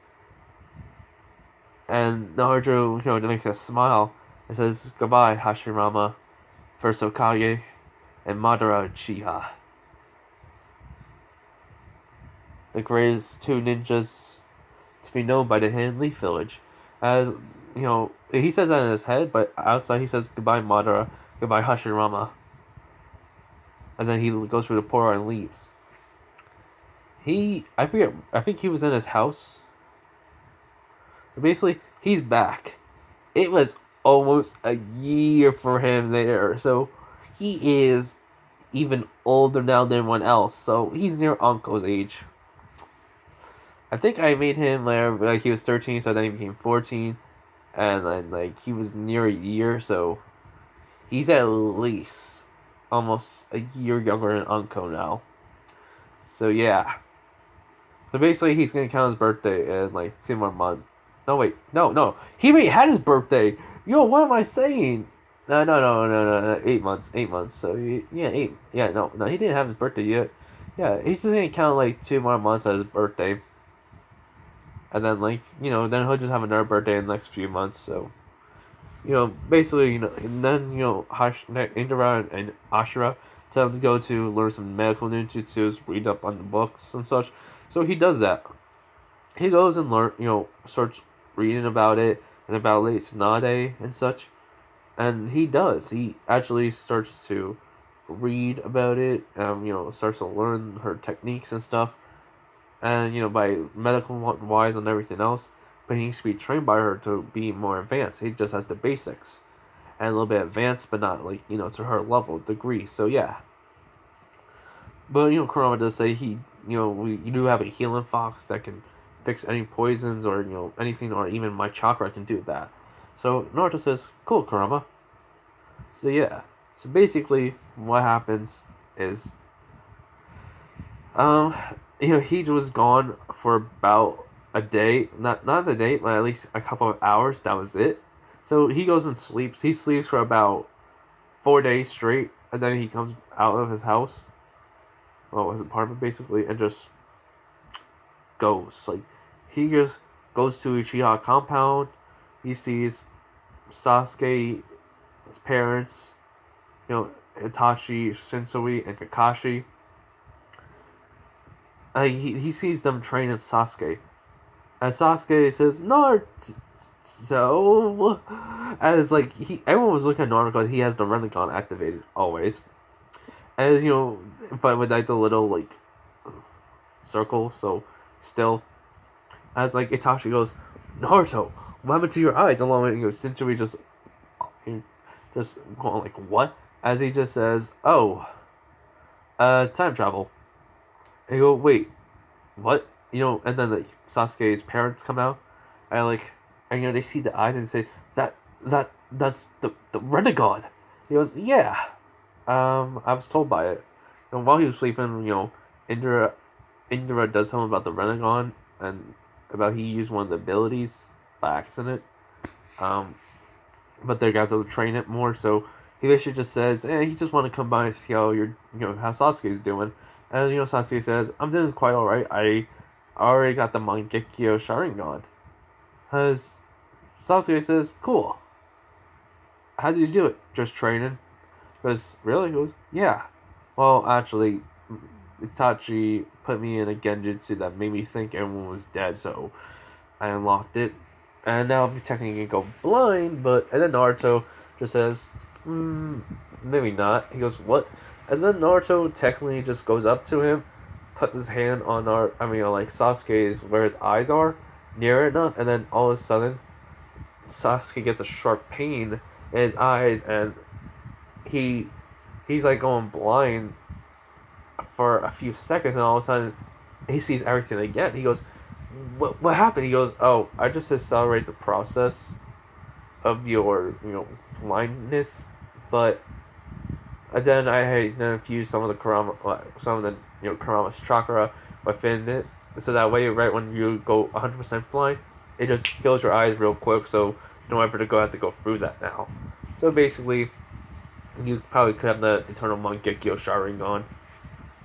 And Naruto, makes a smile and says, goodbye, Hashirama, first Hokage, and Madara Uchiha. The greatest 2 ninjas to be known by the Hidden Leaf Village. As, he says that in his head, but outside he says, goodbye, Madara, goodbye, Hashirama. And then he goes through the portal and leaves. I think he was in his house. Basically, he's back. It was almost a year for him there. So he is even older now than everyone else. So he's near Uncle's age. I think I made him like he was 13, so then he became 14, and then like he was near a year, so he's at least almost a year younger than Uncle now. So yeah. So basically, he's gonna count his birthday in like 2 more months. No wait, no. He already had his birthday. Yo, what am I saying? No. 8 months, 8 months. So yeah, eight. Yeah, no. He didn't have his birthday yet. Yeah, he's just gonna count like 2 more months as his birthday, and then like then he'll just have another birthday in the next few months. So basically and then Indira and Ashura tell him to go to learn some medical ninjutsus, read up on the books and such. So he does that. He goes and starts reading about it and about Lady Tsunade and such. And he does. He actually starts to read about it. Starts to learn her techniques and stuff. And by medical wise and everything else. But he needs to be trained by her to be more advanced. He just has the basics and a little bit advanced, but not like to her level degree. So yeah. But Kurama does say we do have a healing fox that can fix any poisons or anything, or even my chakra can do that. So Naruto says, "Cool, Kurama." So yeah. So basically, what happens is, he was gone for about a day, not a day, but at least a couple of hours. That was it. So he goes and sleeps. He sleeps for about 4 days straight, and then he comes out of his house, well, his apartment basically, and just goes. Like, he just goes to Uchiha compound. He sees Sasuke, his parents, Itachi, Shinsui, and Kakashi. He sees them training Sasuke. And Sasuke says, "Naruto." As like everyone was looking at Naruto because he has the rinnegan activated always. As but with like the little like circle, so still. As like Itachi goes, "Naruto, what happened to your eyes?" Along with Shinsui just going like, "What?" As he just says, "Oh, time travel." And you go, "Wait, what?" And then like Sasuke's parents come out, and like, and they see the eyes and say, that's the rinnegan. He goes, "Yeah, I was told by it." And while he was sleeping, Indira does tell him about the rinnegan and about he used one of the abilities by accident. But they got to train it more, so he basically just says, he just want to come by and see how how Sasuke's doing. And Sasuke says, "I'm doing quite alright. I already got the Mangekyo Sharingan." As Sasuke says, "Cool. How did you do it?" "Just training." Goes, "Really?" He goes, "Yeah. Well, actually, Itachi put me in a genjutsu that made me think everyone was dead, so I unlocked it. And now I'm technically go blind, but..." And then Naruto just says, "Maybe not." He goes, "What?" As then Naruto technically just goes up to him, puts his hand on Sasuke's, where his eyes are, near enough, and then all of a sudden, Sasuke gets a sharp pain in his eyes, and he's like going blind for a few seconds, and all of a sudden, he sees everything again. He goes, What happened?" He goes, "Oh, I just accelerate the process of your, blindness, but then I had infused some of the Kurama's chakra within it, so that way, right when you go 100% blind, it just kills your eyes real quick, so you don't ever have to go through that now." So basically, you probably could have the internal Mangekyo Sharingan,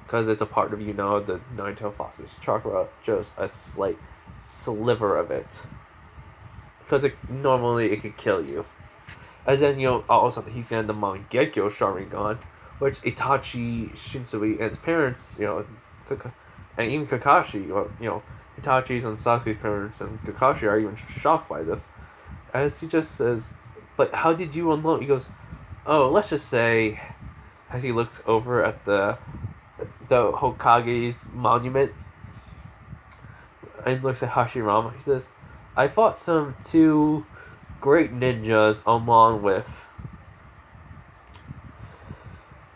because it's a part of the Nine-Tailed Fox's chakra, just a slight sliver of it, because normally it could kill you. As then all of a sudden he's getting the Mangekyo Sharingan, which Itachi, Shinsui, and his parents, and even Kakashi, Itachi's and Sasuke's parents and Kakashi are even shocked by this. As he just says, "But how did you unlock?" He goes, "Oh, let's just say," as he looks over at the Hokage's monument and looks at Hashirama, he says, "I fought some two great ninjas along with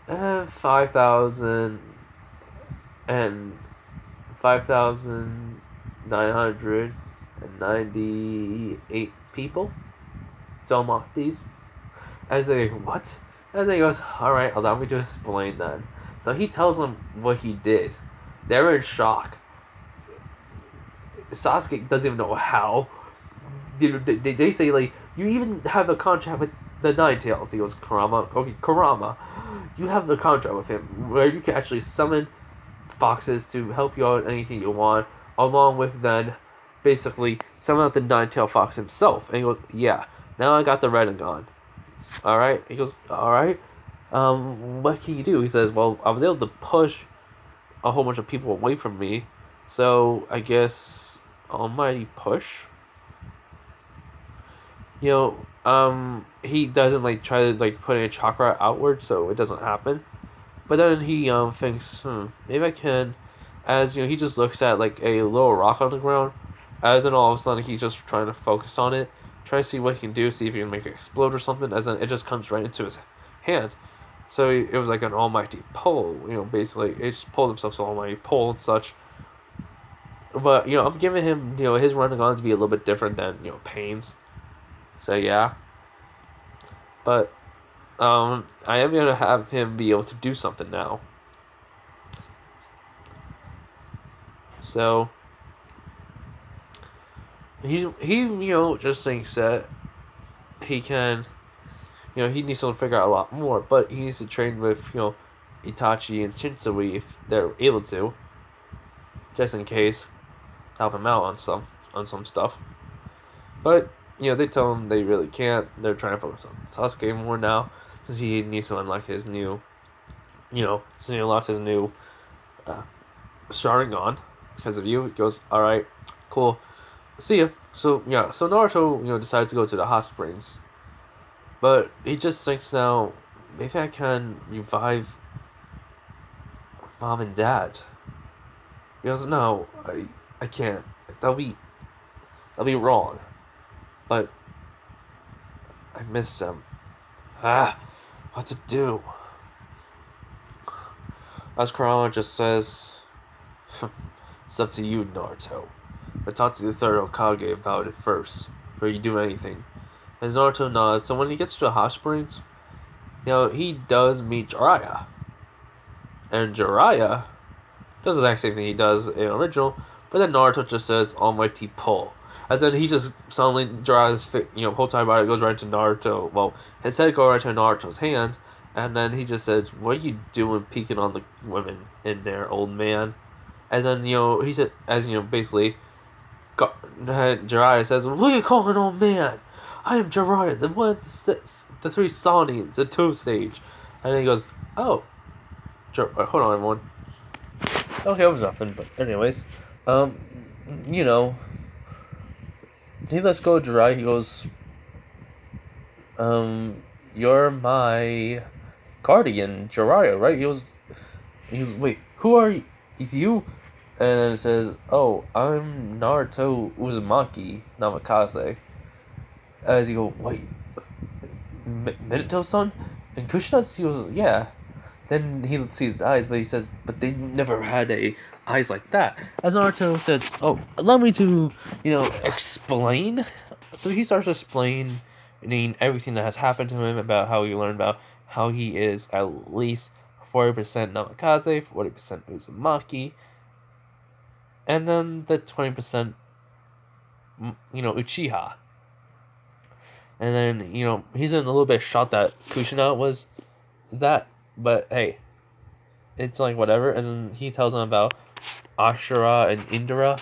5,000 and 5,998 people to unlock these. As they go, what? As they goes, alright, allow me to explain then. So he tells them what he did. They're in shock. Sasuke doesn't even know how. They say, like, you even have a contract with the Nine Tails. He goes, Kurama. Okay, Kurama. You have the contract with him where you can actually summon foxes to help you out with anything you want, along with then basically summon out the Nine-Tailed Fox himself. And he goes, yeah, now I got the rinnegan. Alright? He goes, alright. What can you do? He says, well, I was able to push a whole bunch of people away from me, so I guess almighty push. He doesn't like try to like put a chakra outward so it doesn't happen. But then he thinks, maybe I can. As he just looks at like a little rock on the ground. As then all of a sudden he's just trying to focus on it, try to see what he can do, see if he can make it explode or something. As then it just comes right into his hand. So it was like an almighty pull. Basically it just pulled himself to an almighty pull and such. But I'm giving him his rinnegan to be a little bit different than Pain's. So yeah. But I am gonna have him be able to do something now. So he just thinks that he can, he needs to figure out a lot more, but he needs to train with Itachi and Shinsui if they're able to, just in case, help him out on some stuff. But they tell him they really can't. They're trying to focus on Sasuke more now, since he needs to unlock his new, since he unlocked his new Sharingan because of you. He goes, all right, cool, see ya. So Naruto decides to go to the hot springs, but he just thinks now, maybe I can revive mom and dad. He goes, no, I can't. That'll be wrong. But I miss them. What to do? As Kurama just says, it's up to you, Naruto. But talk to the third Hokage about it first, before you do anything. As Naruto nods, so when he gets to the hot springs, he does meet Jiraiya. And Jiraiya does the exact same thing he does in original, but then Naruto just says, almighty pull. As then he just suddenly Jiraiya's whole time body goes right to Naruto. Well, his head goes right to Naruto's hand, and then he just says, "What are you doing, peeking on the women in there, old man?" As then he said, basically, Jiraiya says, "What are you calling old man? I am Jiraiya, the one the three Sawnings, the two stage." And then he goes, "Oh, hold on, everyone." Okay, it was nothing, but anyways, he lets go of Jiraiya. He goes, you're my guardian, Jiraiya, right? He goes, wait, who are you? You? And then it says, oh, I'm Naruto Uzumaki Namikaze. As he goes, wait, Minato-san? And Kushina? He goes, yeah. Then he sees the eyes, but he says, but they never had eyes like that. As Naruto says, oh, allow me to, explain. So he starts explaining everything that has happened to him, about how he learned about how he is at least 40% Namikaze, 40% Uzumaki, and then the 20%, Uchiha. And then, he's in a little bit shocked that Kushina was that. But hey, it's like whatever. And then he tells them about Ashura and Indira,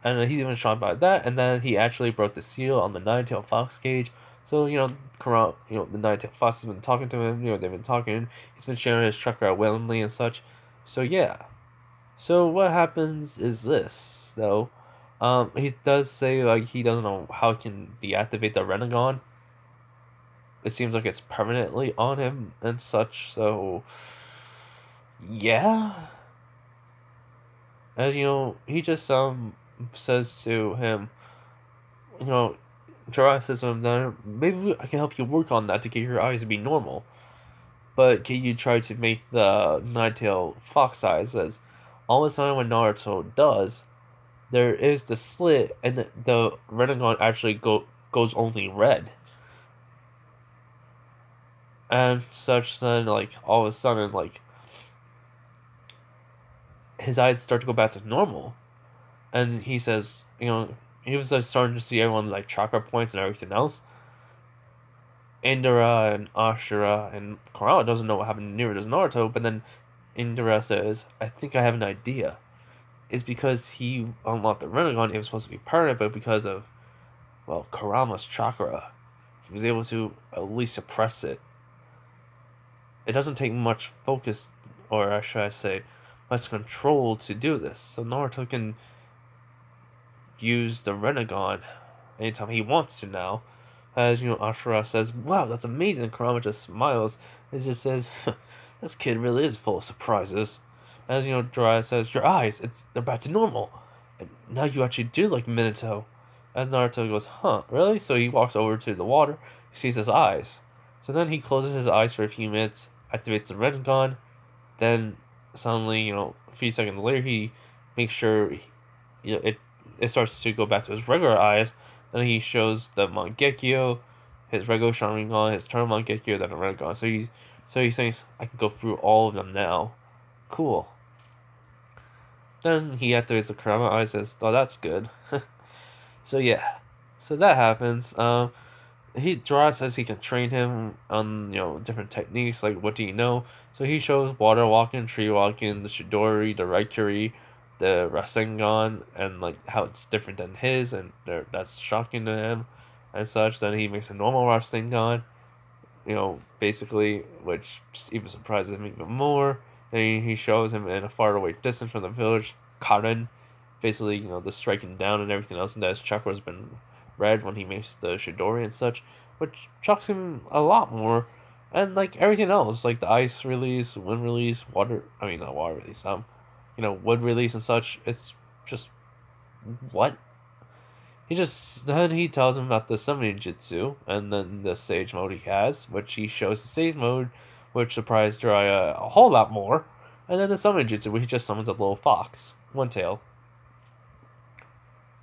and he's even shocked by that. And then he actually broke the seal on the Nine-Tailed Fox cage. So the Nine-Tailed Fox has been talking to him. They've been talking. He's been sharing his chakra willingly and such. So yeah. So what happens is this though. He does say like he doesn't know how he can deactivate the rinnegan. It seems like it's permanently on him and such, so yeah. As he just says to him, Jiraiya says to him, then maybe I can help you work on that to get your eyes to be normal. But can you try to make the nine-tailed fox eyes? As all of a sudden, when Naruto does, there is the slit, and the rinnegan actually goes only red. And such, then, like, all of a sudden, like, his eyes start to go back to normal. And he says, he was like, starting to see everyone's, like, chakra points and everything else. Indira and Ashura and Konoha doesn't know what happened near does Naruto, but then Indira says, I think I have an idea. It's because he unlocked the rinnegan, it was supposed to be permanent, but because of, well, Kurama's chakra, he was able to at least suppress it. It doesn't take much focus, or should I say, much control to do this. So Naruto can use the rinnegan anytime he wants to now. As Ashura says, "Wow, that's amazing." And Kurama just smiles. It just says, "This kid really is full of surprises." As Jiraiya says, "Your eyes, they're back to normal, and now you actually do like Minato." As Naruto goes, "Huh, really?" So he walks over to the water. He sees his eyes. So then he closes his eyes for a few minutes, activates the rinnegan. Then suddenly, a few seconds later, he makes sure it starts to go back to his regular eyes. Then he shows the Mangekyo, his regular Sharingan, his turn Mangekyo, then the Rinnegan. So he thinks I can go through all of them now. Cool. Then he activates the Kurama eyes and says, "Oh, that's good." So yeah, so that happens. Jiraiya says he can train him on different techniques, like what do you know? So he shows water walking, tree walking, the Chidori, the Raikiri, the Rasengan, and like how it's different than his, and that's shocking to him, and such. Then he makes a normal Rasengan, basically, which even surprises him even more. Then he shows him in a far away distance from the village, Karen, basically, the striking down and everything else, and that his chakra has been red when he makes the Shidori and such, which shocks him a lot more. And like everything else, like the ice release, wind release, not water release, wood release and such, it's just what? Then he tells him about the summoning jutsu and then the sage mode he has, which he shows the sage mode, which surprised Jiraiya a whole lot more. And then the summoning jutsu, where he just summons a little fox, one tail.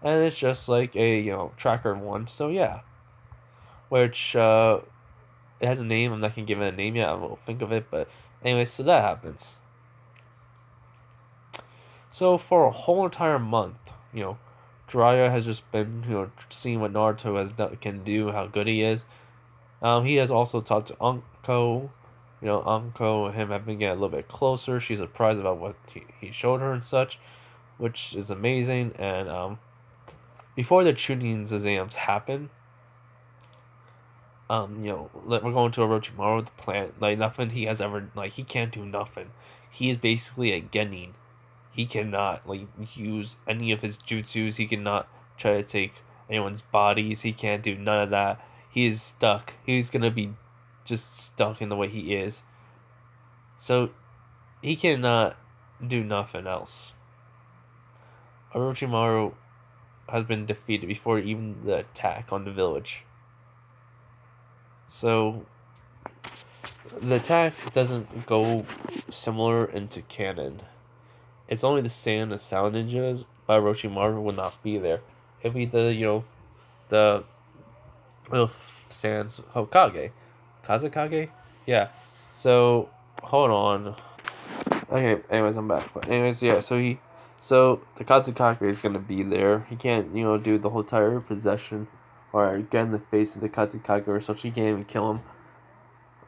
And it's just like a tracker one. So yeah, which it has a name. I'm not gonna give it a name yet. I will think of it. But anyways, so that happens. So for a whole entire month, Jiraiya has just been seeing what Naruto can do, how good he is. He has also talked to Anko. Anko and him have been getting a little bit closer. She's surprised about what he showed her and such, which is amazing. And before the Chunin's exams happen, we're going to Orochimaru with the plan. Like nothing he has ever he can't do nothing. He is basically a genin. He cannot use any of his jutsus. He cannot try to take anyone's bodies. He can't do none of that. He is stuck. He's gonna be just stuck in the way he is. So he cannot do nothing else. Orochimaru has been defeated before even the attack on the village. So the attack doesn't go similar into canon. It's only the sand and sound ninjas, but Orochimaru will not be there. It'll be the Sans Hokage. Kazekage? Yeah. So hold on. Okay, anyways, I'm back. But anyways, yeah, so the Kazekage is gonna be there. He can't, do the whole entire possession or get in the face of the Kazekage or such. He can't even kill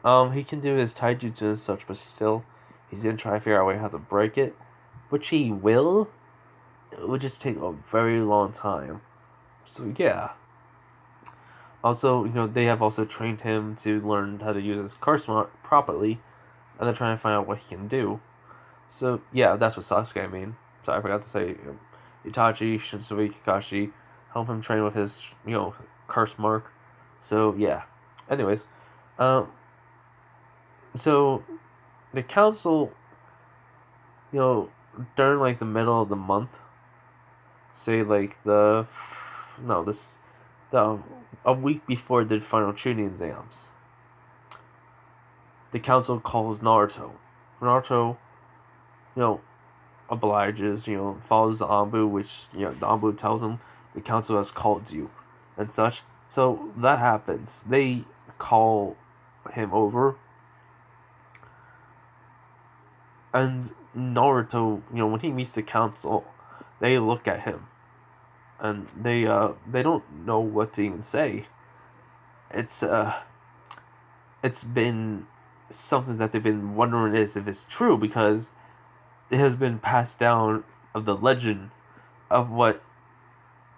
him. He can do his taijutsu and such, but still, he's gonna try to figure out a way how to break it, which he will. It would just take a very long time. So yeah. Also, they have also trained him to learn how to use his curse mark properly, and they're trying to find out what he can do. So yeah, that's what Sasuke I mean. So I forgot to say, Itachi, Shinsui, Kakashi help him train with his curse mark. So yeah. Anyways, so the council, during the middle of the month, say the a week before the final training exams, the council calls Naruto. Naruto, you know, obliges, follows the Anbu, which, the Anbu tells him the council has called you and such. So that happens. They call him over, and Naruto, when he meets the council, they look at him, and they don't know what to even say. It's it's been something that they've been wondering is if it's true, because it has been passed down of the legend of what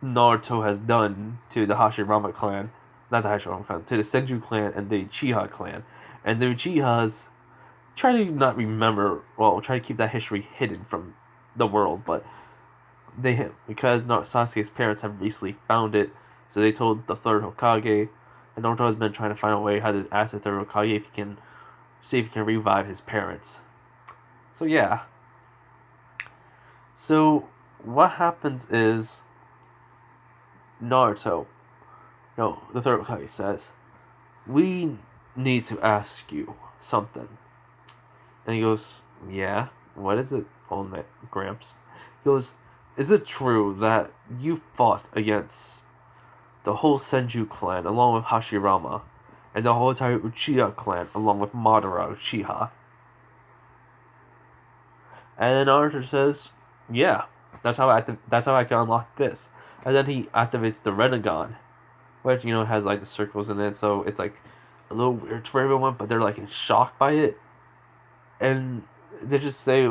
Naruto has done to the Hashirama clan, not the Hashirama clan, to the Senju clan and the Uchiha clan. And the Uchihas try to not remember, try to keep that history hidden from the world, but because Sasuke's parents have recently found it, so they told the third Hokage, and Naruto has been trying to find a way how to ask the third Hokage if he can see if he can revive his parents. So yeah. So what happens is Naruto, the third Hokage says, "We need to ask you something." And he goes, "Yeah, what is it, old man Gramps?" He goes, "Is it true that you fought against the whole Senju clan along with Hashirama, and the whole entire Uchiha clan along with Madara Uchiha?" And then Naruto says, "Yeah, that's how I can unlock this." And then he activates the rinnegan, which has like the circles in it, so it's like a little weird for everyone, but they're like in shock by it, and they just say,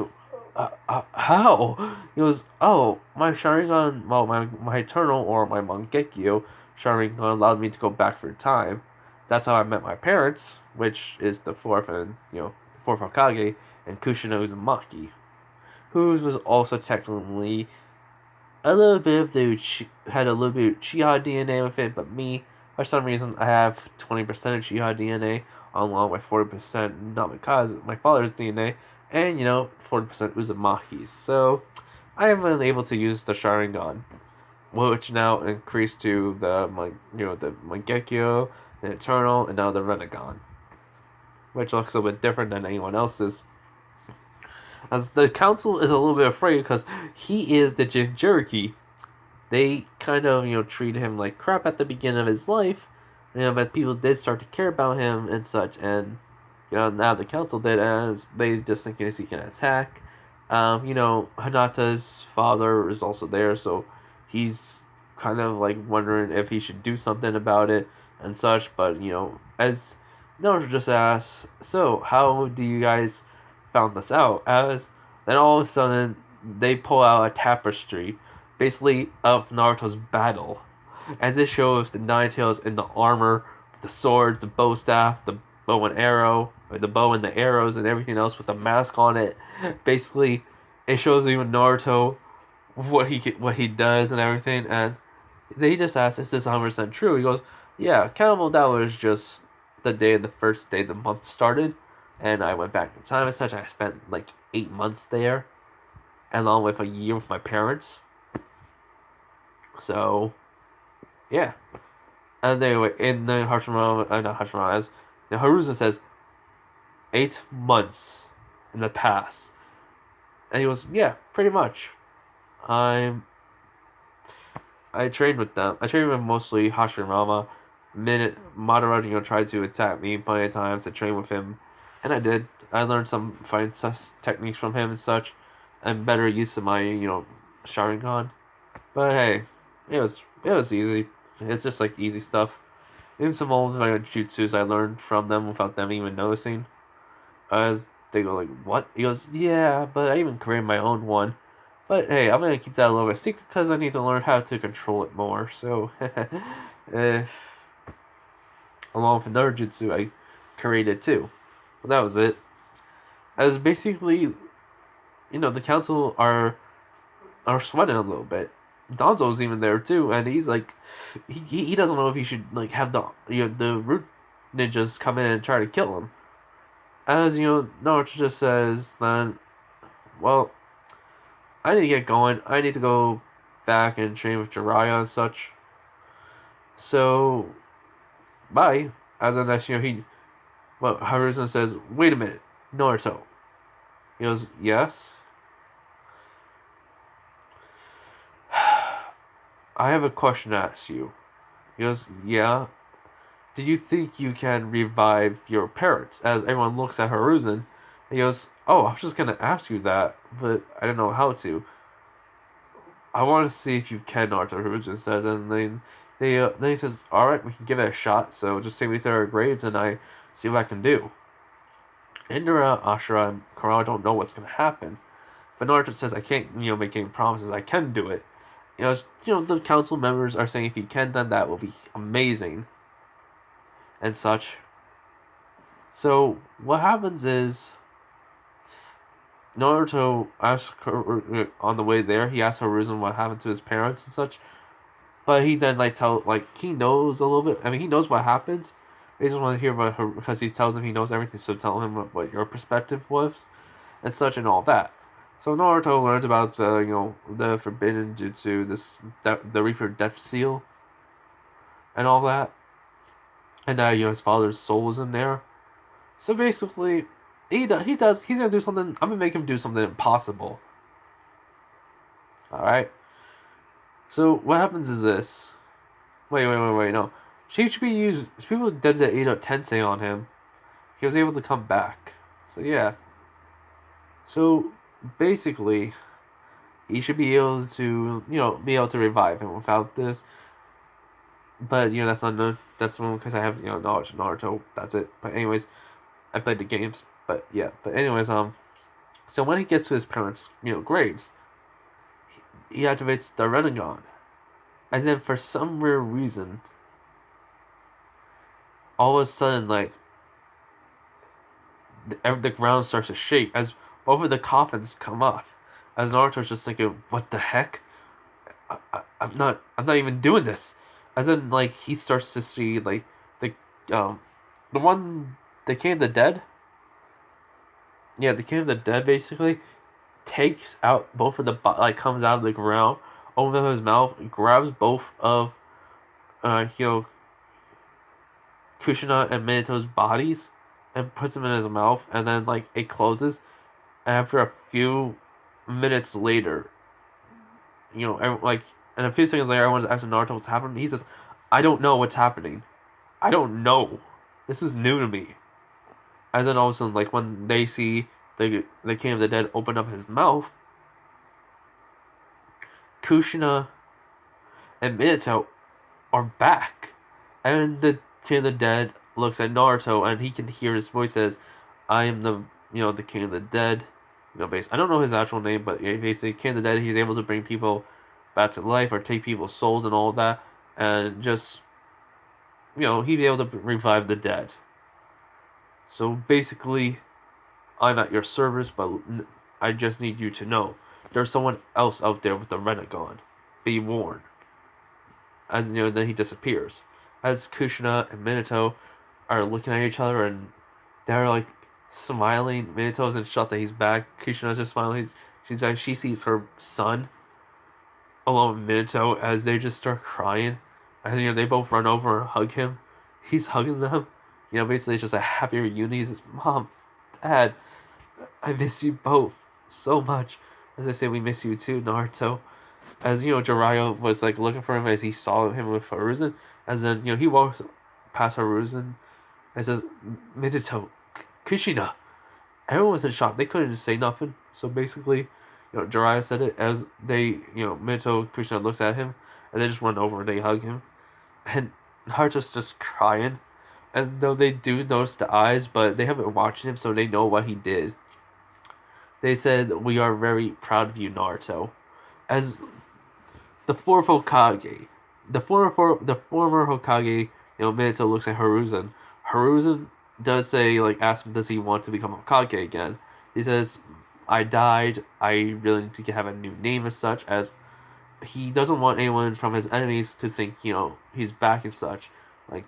"How?" He goes, "Oh, my Sharingan, my Eternal or my Mangekyo Sharingan allowed me to go back through time. That's how I met my parents, which is the fourth and the fourth Hokage, and Kushina Uzumaki, who was also technically a little bit of had a little bit of Uchiha DNA with it, but me, for some reason, I have 20% of Uchiha DNA, along with 40% Namikaze, my father's DNA, and 40% Uzumaki's. So I have been able to use the Sharingan, which now increased to the Mangekyo, the Eternal, and now the Rinnegan, which looks a little bit different than anyone else's. As the council is a little bit afraid because he is the Jinchuriki. They kind of, treat him like crap at the beginning of his life, but people did start to care about him and such, and, now the council did, as they just think he can attack. Hinata's father is also there, so he's kind of like wondering if he should do something about it and such, but, as Naruto just asks, "So, how do you guys found this out?" As then all of a sudden they pull out a tapestry, basically of Naruto's battle, as it shows the Nine Tails in the armor, the swords, the bow staff, the bow and arrow, or the bow and the arrows, and everything else with the mask on it. Basically, it shows even Naruto what he does and everything, and they just ask, "Is this 100% true?" He goes, "Yeah, Cannibal, that was just the first day the month started, and I went back in time and such. I spent like 8 months there, along with a year with my parents. So, yeah." And anyway, in the not Hashirama, as the Haruzen says, 8 months in the past. And he goes, "Yeah, pretty much. I trained with them. I trained with mostly Hashirama. Madara, tried to attack me plenty of times to train with him. And I did. I learned some fighting techniques from him and such, and better use of my, Sharingan. But hey, it was easy. It's just like easy stuff. Even some old jutsus I learned from them without them even noticing. As they go like, "What?" He goes, "Yeah, but I even created my own one. But hey, I'm gonna keep that a little bit secret because I need to learn how to control it more." So, along with another jutsu I created too. Well, that was it. As basically, the council are sweating a little bit. Donzo's even there too, and he's like, he doesn't know if he should like have the root ninjas come in and try to kill him. As Naruto just says, then, "Well, I need to get going. I need to go back and train with Jiraiya and such." So, bye. As the next, Hiruzen says, wait a minute, Naruto. He goes, yes? I have a question to ask you. He goes, yeah? Do you think you can revive your parents? As everyone looks at Hiruzen, he goes, oh, I was just gonna ask you that, but I didn't know how to. I want to see if you can, Naruto, Hiruzen says, and then he says, alright, we can give it a shot, so just take me to our graves and I see what I can do. Indira, Ashura, and Konoha don't know what's gonna happen. But Naruto says, I can't, make any promises. I can do it. The council members are saying if he can, then that will be amazing. And such. So, what happens is, Naruto asks on the way there, he asks Hiruzen what happened to his parents and such. But he then, he knows a little bit. I mean, he knows what happens. They just want to hear about her, because he tells him he knows everything, so tell him what your perspective was, and such and all that. So Naruto learns about the forbidden jutsu, the Reaper Death Seal, and all that, and that his father's soul is in there. So basically, he's gonna do something. I'm gonna make him do something impossible. All right. So what happens is this. Wait, no. People did the Edo Tensei on him. He was able to come back. So yeah. So basically, he should be able to, revive him without this. But that's not no. That's because I have knowledge of Naruto. That's it. But anyways, I played the games. But yeah. But anyways, so when he gets to his parents' graves, he activates the rinnegan, and then for some weird reason, all of a sudden, the ground starts to shake as both of the coffins come off. As Naruto's just thinking, what the heck? I'm not even doing this. As in, he starts to see, the one, the King of the Dead? Yeah, the King of the Dead, basically, takes out both of the, comes out of the ground, opens up his mouth, grabs both of, Kushina and Minato's bodies, and puts them in his mouth, and then, it closes, and after a few minutes later, and a few seconds later, everyone's asking Naruto what's happening. He says, I don't know what's happening. I don't know. This is new to me. And then all of a sudden, when they see the King of the Dead open up his mouth, Kushina and Minato are back. And the King of the Dead looks at Naruto, and he can hear his voice says, I am the King of the Dead. I don't know his actual name, but basically, King of the Dead, he's able to bring people back to life or take people's souls and all that, and just he'd be able to revive the dead. So basically, I'm at your service, but I just need you to know there's someone else out there with the rinnegan. Be warned. As then he disappears. As Kushina and Minato are looking at each other and they're smiling. Minato's in shock that he's back. Kushina's just smiling. She sees her son along with Minato as they just start crying. As they both run over and hug him. He's hugging them. Basically it's just a happy reunion. He says, Mom, Dad, I miss you both so much. As I say, we miss you too, Naruto. As Jiraiya was looking for him as he saw him with Hiruzen. As then he walks past Hiruzen and says, Minato, Kushina. Everyone was in shock. They couldn't just say nothing. So basically, Jiraiya said it as they, Minato, Kushina looks at him, and they just run over and they hug him. And Naruto's just crying. And though they do notice the eyes, but they haven't watched him, so they know what he did. They said, we are very proud of you, Naruto. As the fourth Hokage, the former Hokage, Minato looks at Hiruzen. Hiruzen does say, ask him, does he want to become Hokage again? He says, I died, I really need to have a new name as such, as he doesn't want anyone from his enemies to think, he's back and such.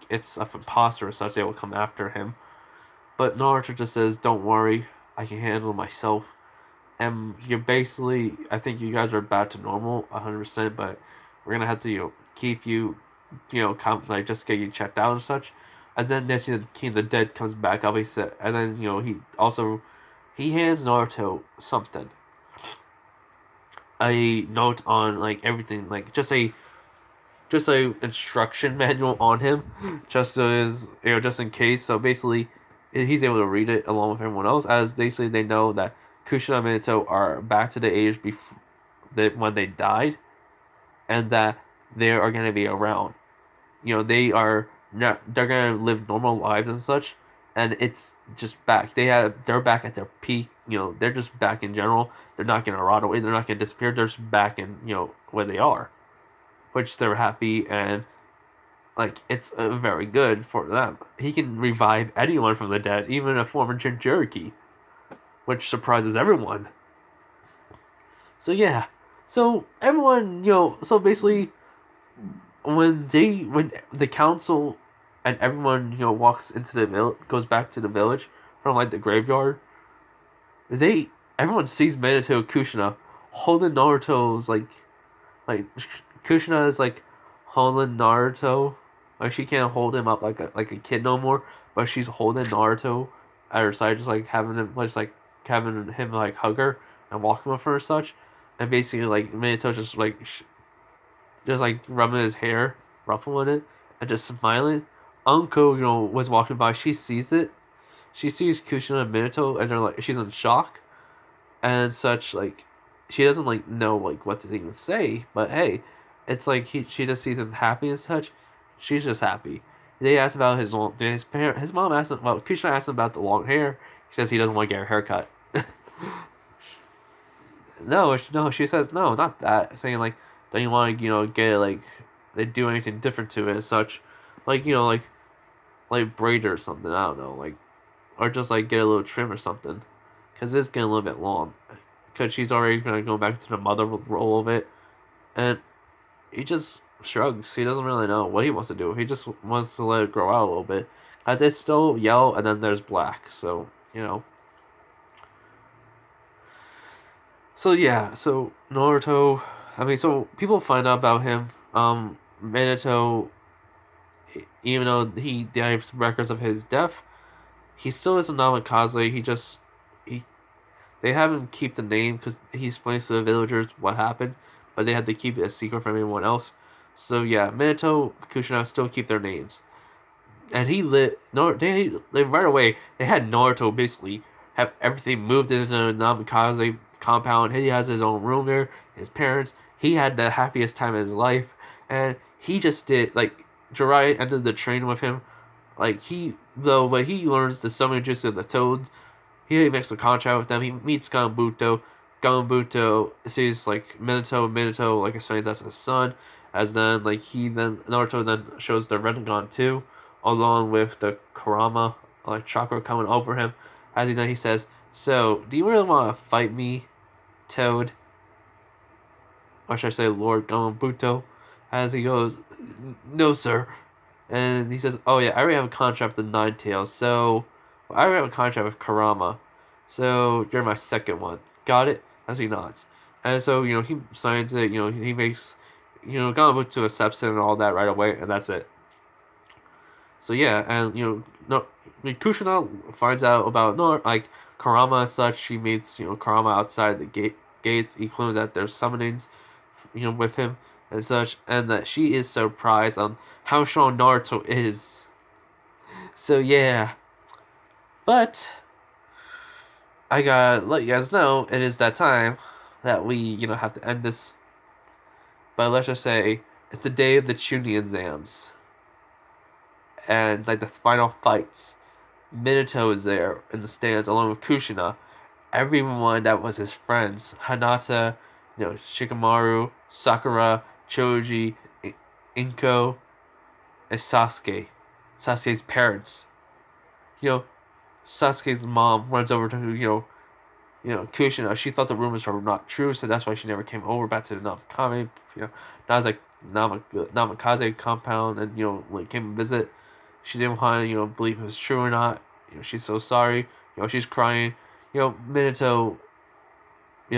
It's an imposter or such, they will come after him. But Naruto just says, don't worry, I can handle myself. And you're basically, I think you guys are back to normal, 100%, but we're gonna have to, keep you like just getting checked out and such. And then they see the King of the Dead comes back, obviously, and then he hands Naruto something, a note on like everything, like just a instruction manual on him, just as just in case. So basically, he's able to read it along with everyone else, as basically they know that Kushina and Minato are back to the age before when they died, and that they are going to be around. They are not, they're going to live normal lives and such, and it's just back. They're back at their peak. They're just back in general. They're not going to rot away. They're not going to disappear. They're just back in where they are, which they're happy, and like it's very good for them. He can revive anyone from the dead, even a former Jinchuriki, which surprises everyone. So yeah, so everyone, so basically, when the council and everyone walks into the village, goes back to the village from like the graveyard, everyone sees Minato Kushina holding Naruto's like Kushina is like holding Naruto, like she can't hold him up like a kid no more, but she's holding Naruto at her side, just like having him like hug her and walking with her and such, and basically like Minato just like rubbing his hair, ruffling it, and just smiling. Unko, was walking by. She sees it. She sees Kushina and Minato, and they're like, she's in shock, and such. Like, she doesn't like know like what to even say. But hey, it's like she just sees him happy and such. She's just happy. They asked about his mom asked him. Well, Kushina asked him about the long hair. He says he doesn't want to get a haircut. No, she says no, not that. Saying like, don't you want to get it, like they do anything different to it and such, like like braid or something. I don't know, like or just like get a little trim or something, because it's getting a little bit long. Because she's already gonna go back to the mother role of it, and he just shrugs. He doesn't really know what he wants to do. He just wants to let it grow out a little bit. Cause it's still yellow and then there's black. So So yeah, so Naruto. I mean, so people find out about him. Minato, even though he has records of his death, he still is a Namikaze. He they have him keep the name because he explains to the villagers what happened, but they had to keep it a secret from anyone else. So yeah, Minato, Kushina still keep their names, and he lit. No, they right away. They had Naruto basically have everything moved into the Namikaze compound. He has his own room there. His parents. He had the happiest time of his life, and he just did like Jiraiya ended the train with him. Like but he learns the summoning jutsu of the toads. He makes a contract with them. He meets Gambuto. Gambuto sees like Minato like explains that's his son. As then Naruto then shows the rinnegan too, along with the Kurama like chakra coming over him. As he says, "So do you really want to fight me, Toad?" Or should I say Lord Gambuto? As he goes, "No, sir." And he says, "Oh yeah, I already have a contract with the Nine Tails, so I already have a contract with Kurama, so you're my second one. Got it?" As he nods, and so he signs it. He makes Gamabutsu accepts it and all that right away, and that's it. So yeah, and no, Kushina finds out about like Kurama and such. She meets Kurama outside the gates, including that there's summonings, with him and such, and that she is surprised on how strong Naruto is. So yeah, but I gotta let you guys know it is that time that we have to end this. But let's just say it's the day of the Chunin exams, and like the final fights. Minato is there in the stands along with Kushina. Everyone that was his friends, Hinata, Shikamaru, Sakura, Choji, Inko, and Sasuke. Sasuke's parents. Sasuke's mom runs over to Kushina. She thought the rumors were not true, so that's why she never came over back to the Namakami, Namikaze compound, and when came and visit. She didn't want to believe it was true or not. She's so sorry. She's crying. Minato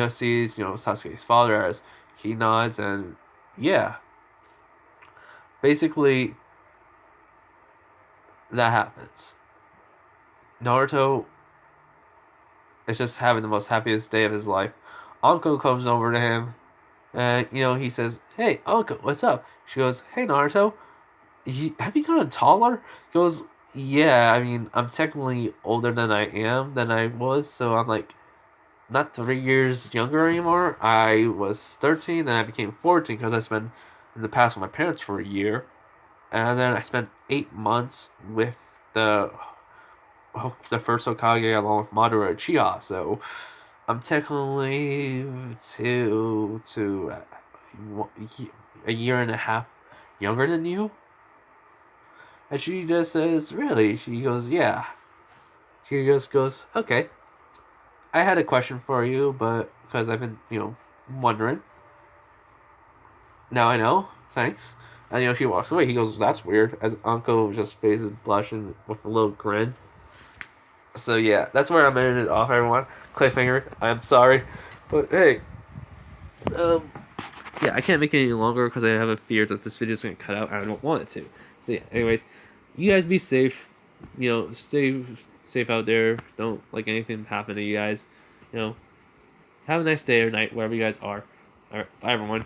sees Sasuke's father as he nods, and yeah, basically, that happens. Naruto is just having the most happiest day of his life. Anko comes over to him, and he says, "Hey, Anko, what's up?" She goes, "Hey, Naruto, have you gotten taller?" He goes, "Yeah, I mean, I'm technically older than I was, so I'm like not 3 years younger anymore. I was 13, then I became 14 because I spent in the past with my parents for a year, and then I spent 8 months with the the first Hokage along with Madara and Uchiha. So I'm technically a year and a half younger than you." And she just says, "Really?" She goes, "Yeah." She just goes, "Okay. I had a question for you, but because I've been, wondering. Now I know. Thanks." And she walks away. He goes, "That's weird." As Uncle just faces blushing with a little grin. So yeah, that's where I'm ending it off, everyone. Cliffhanger. I'm sorry, but hey, um, yeah, I can't make it any longer because I have a fear that this video is gonna cut out, and I don't want it to. So yeah, anyways, you guys be safe. Stay safe out there. Don't like anything happen to you guys. Have a nice day or night wherever you guys are. All right, bye everyone.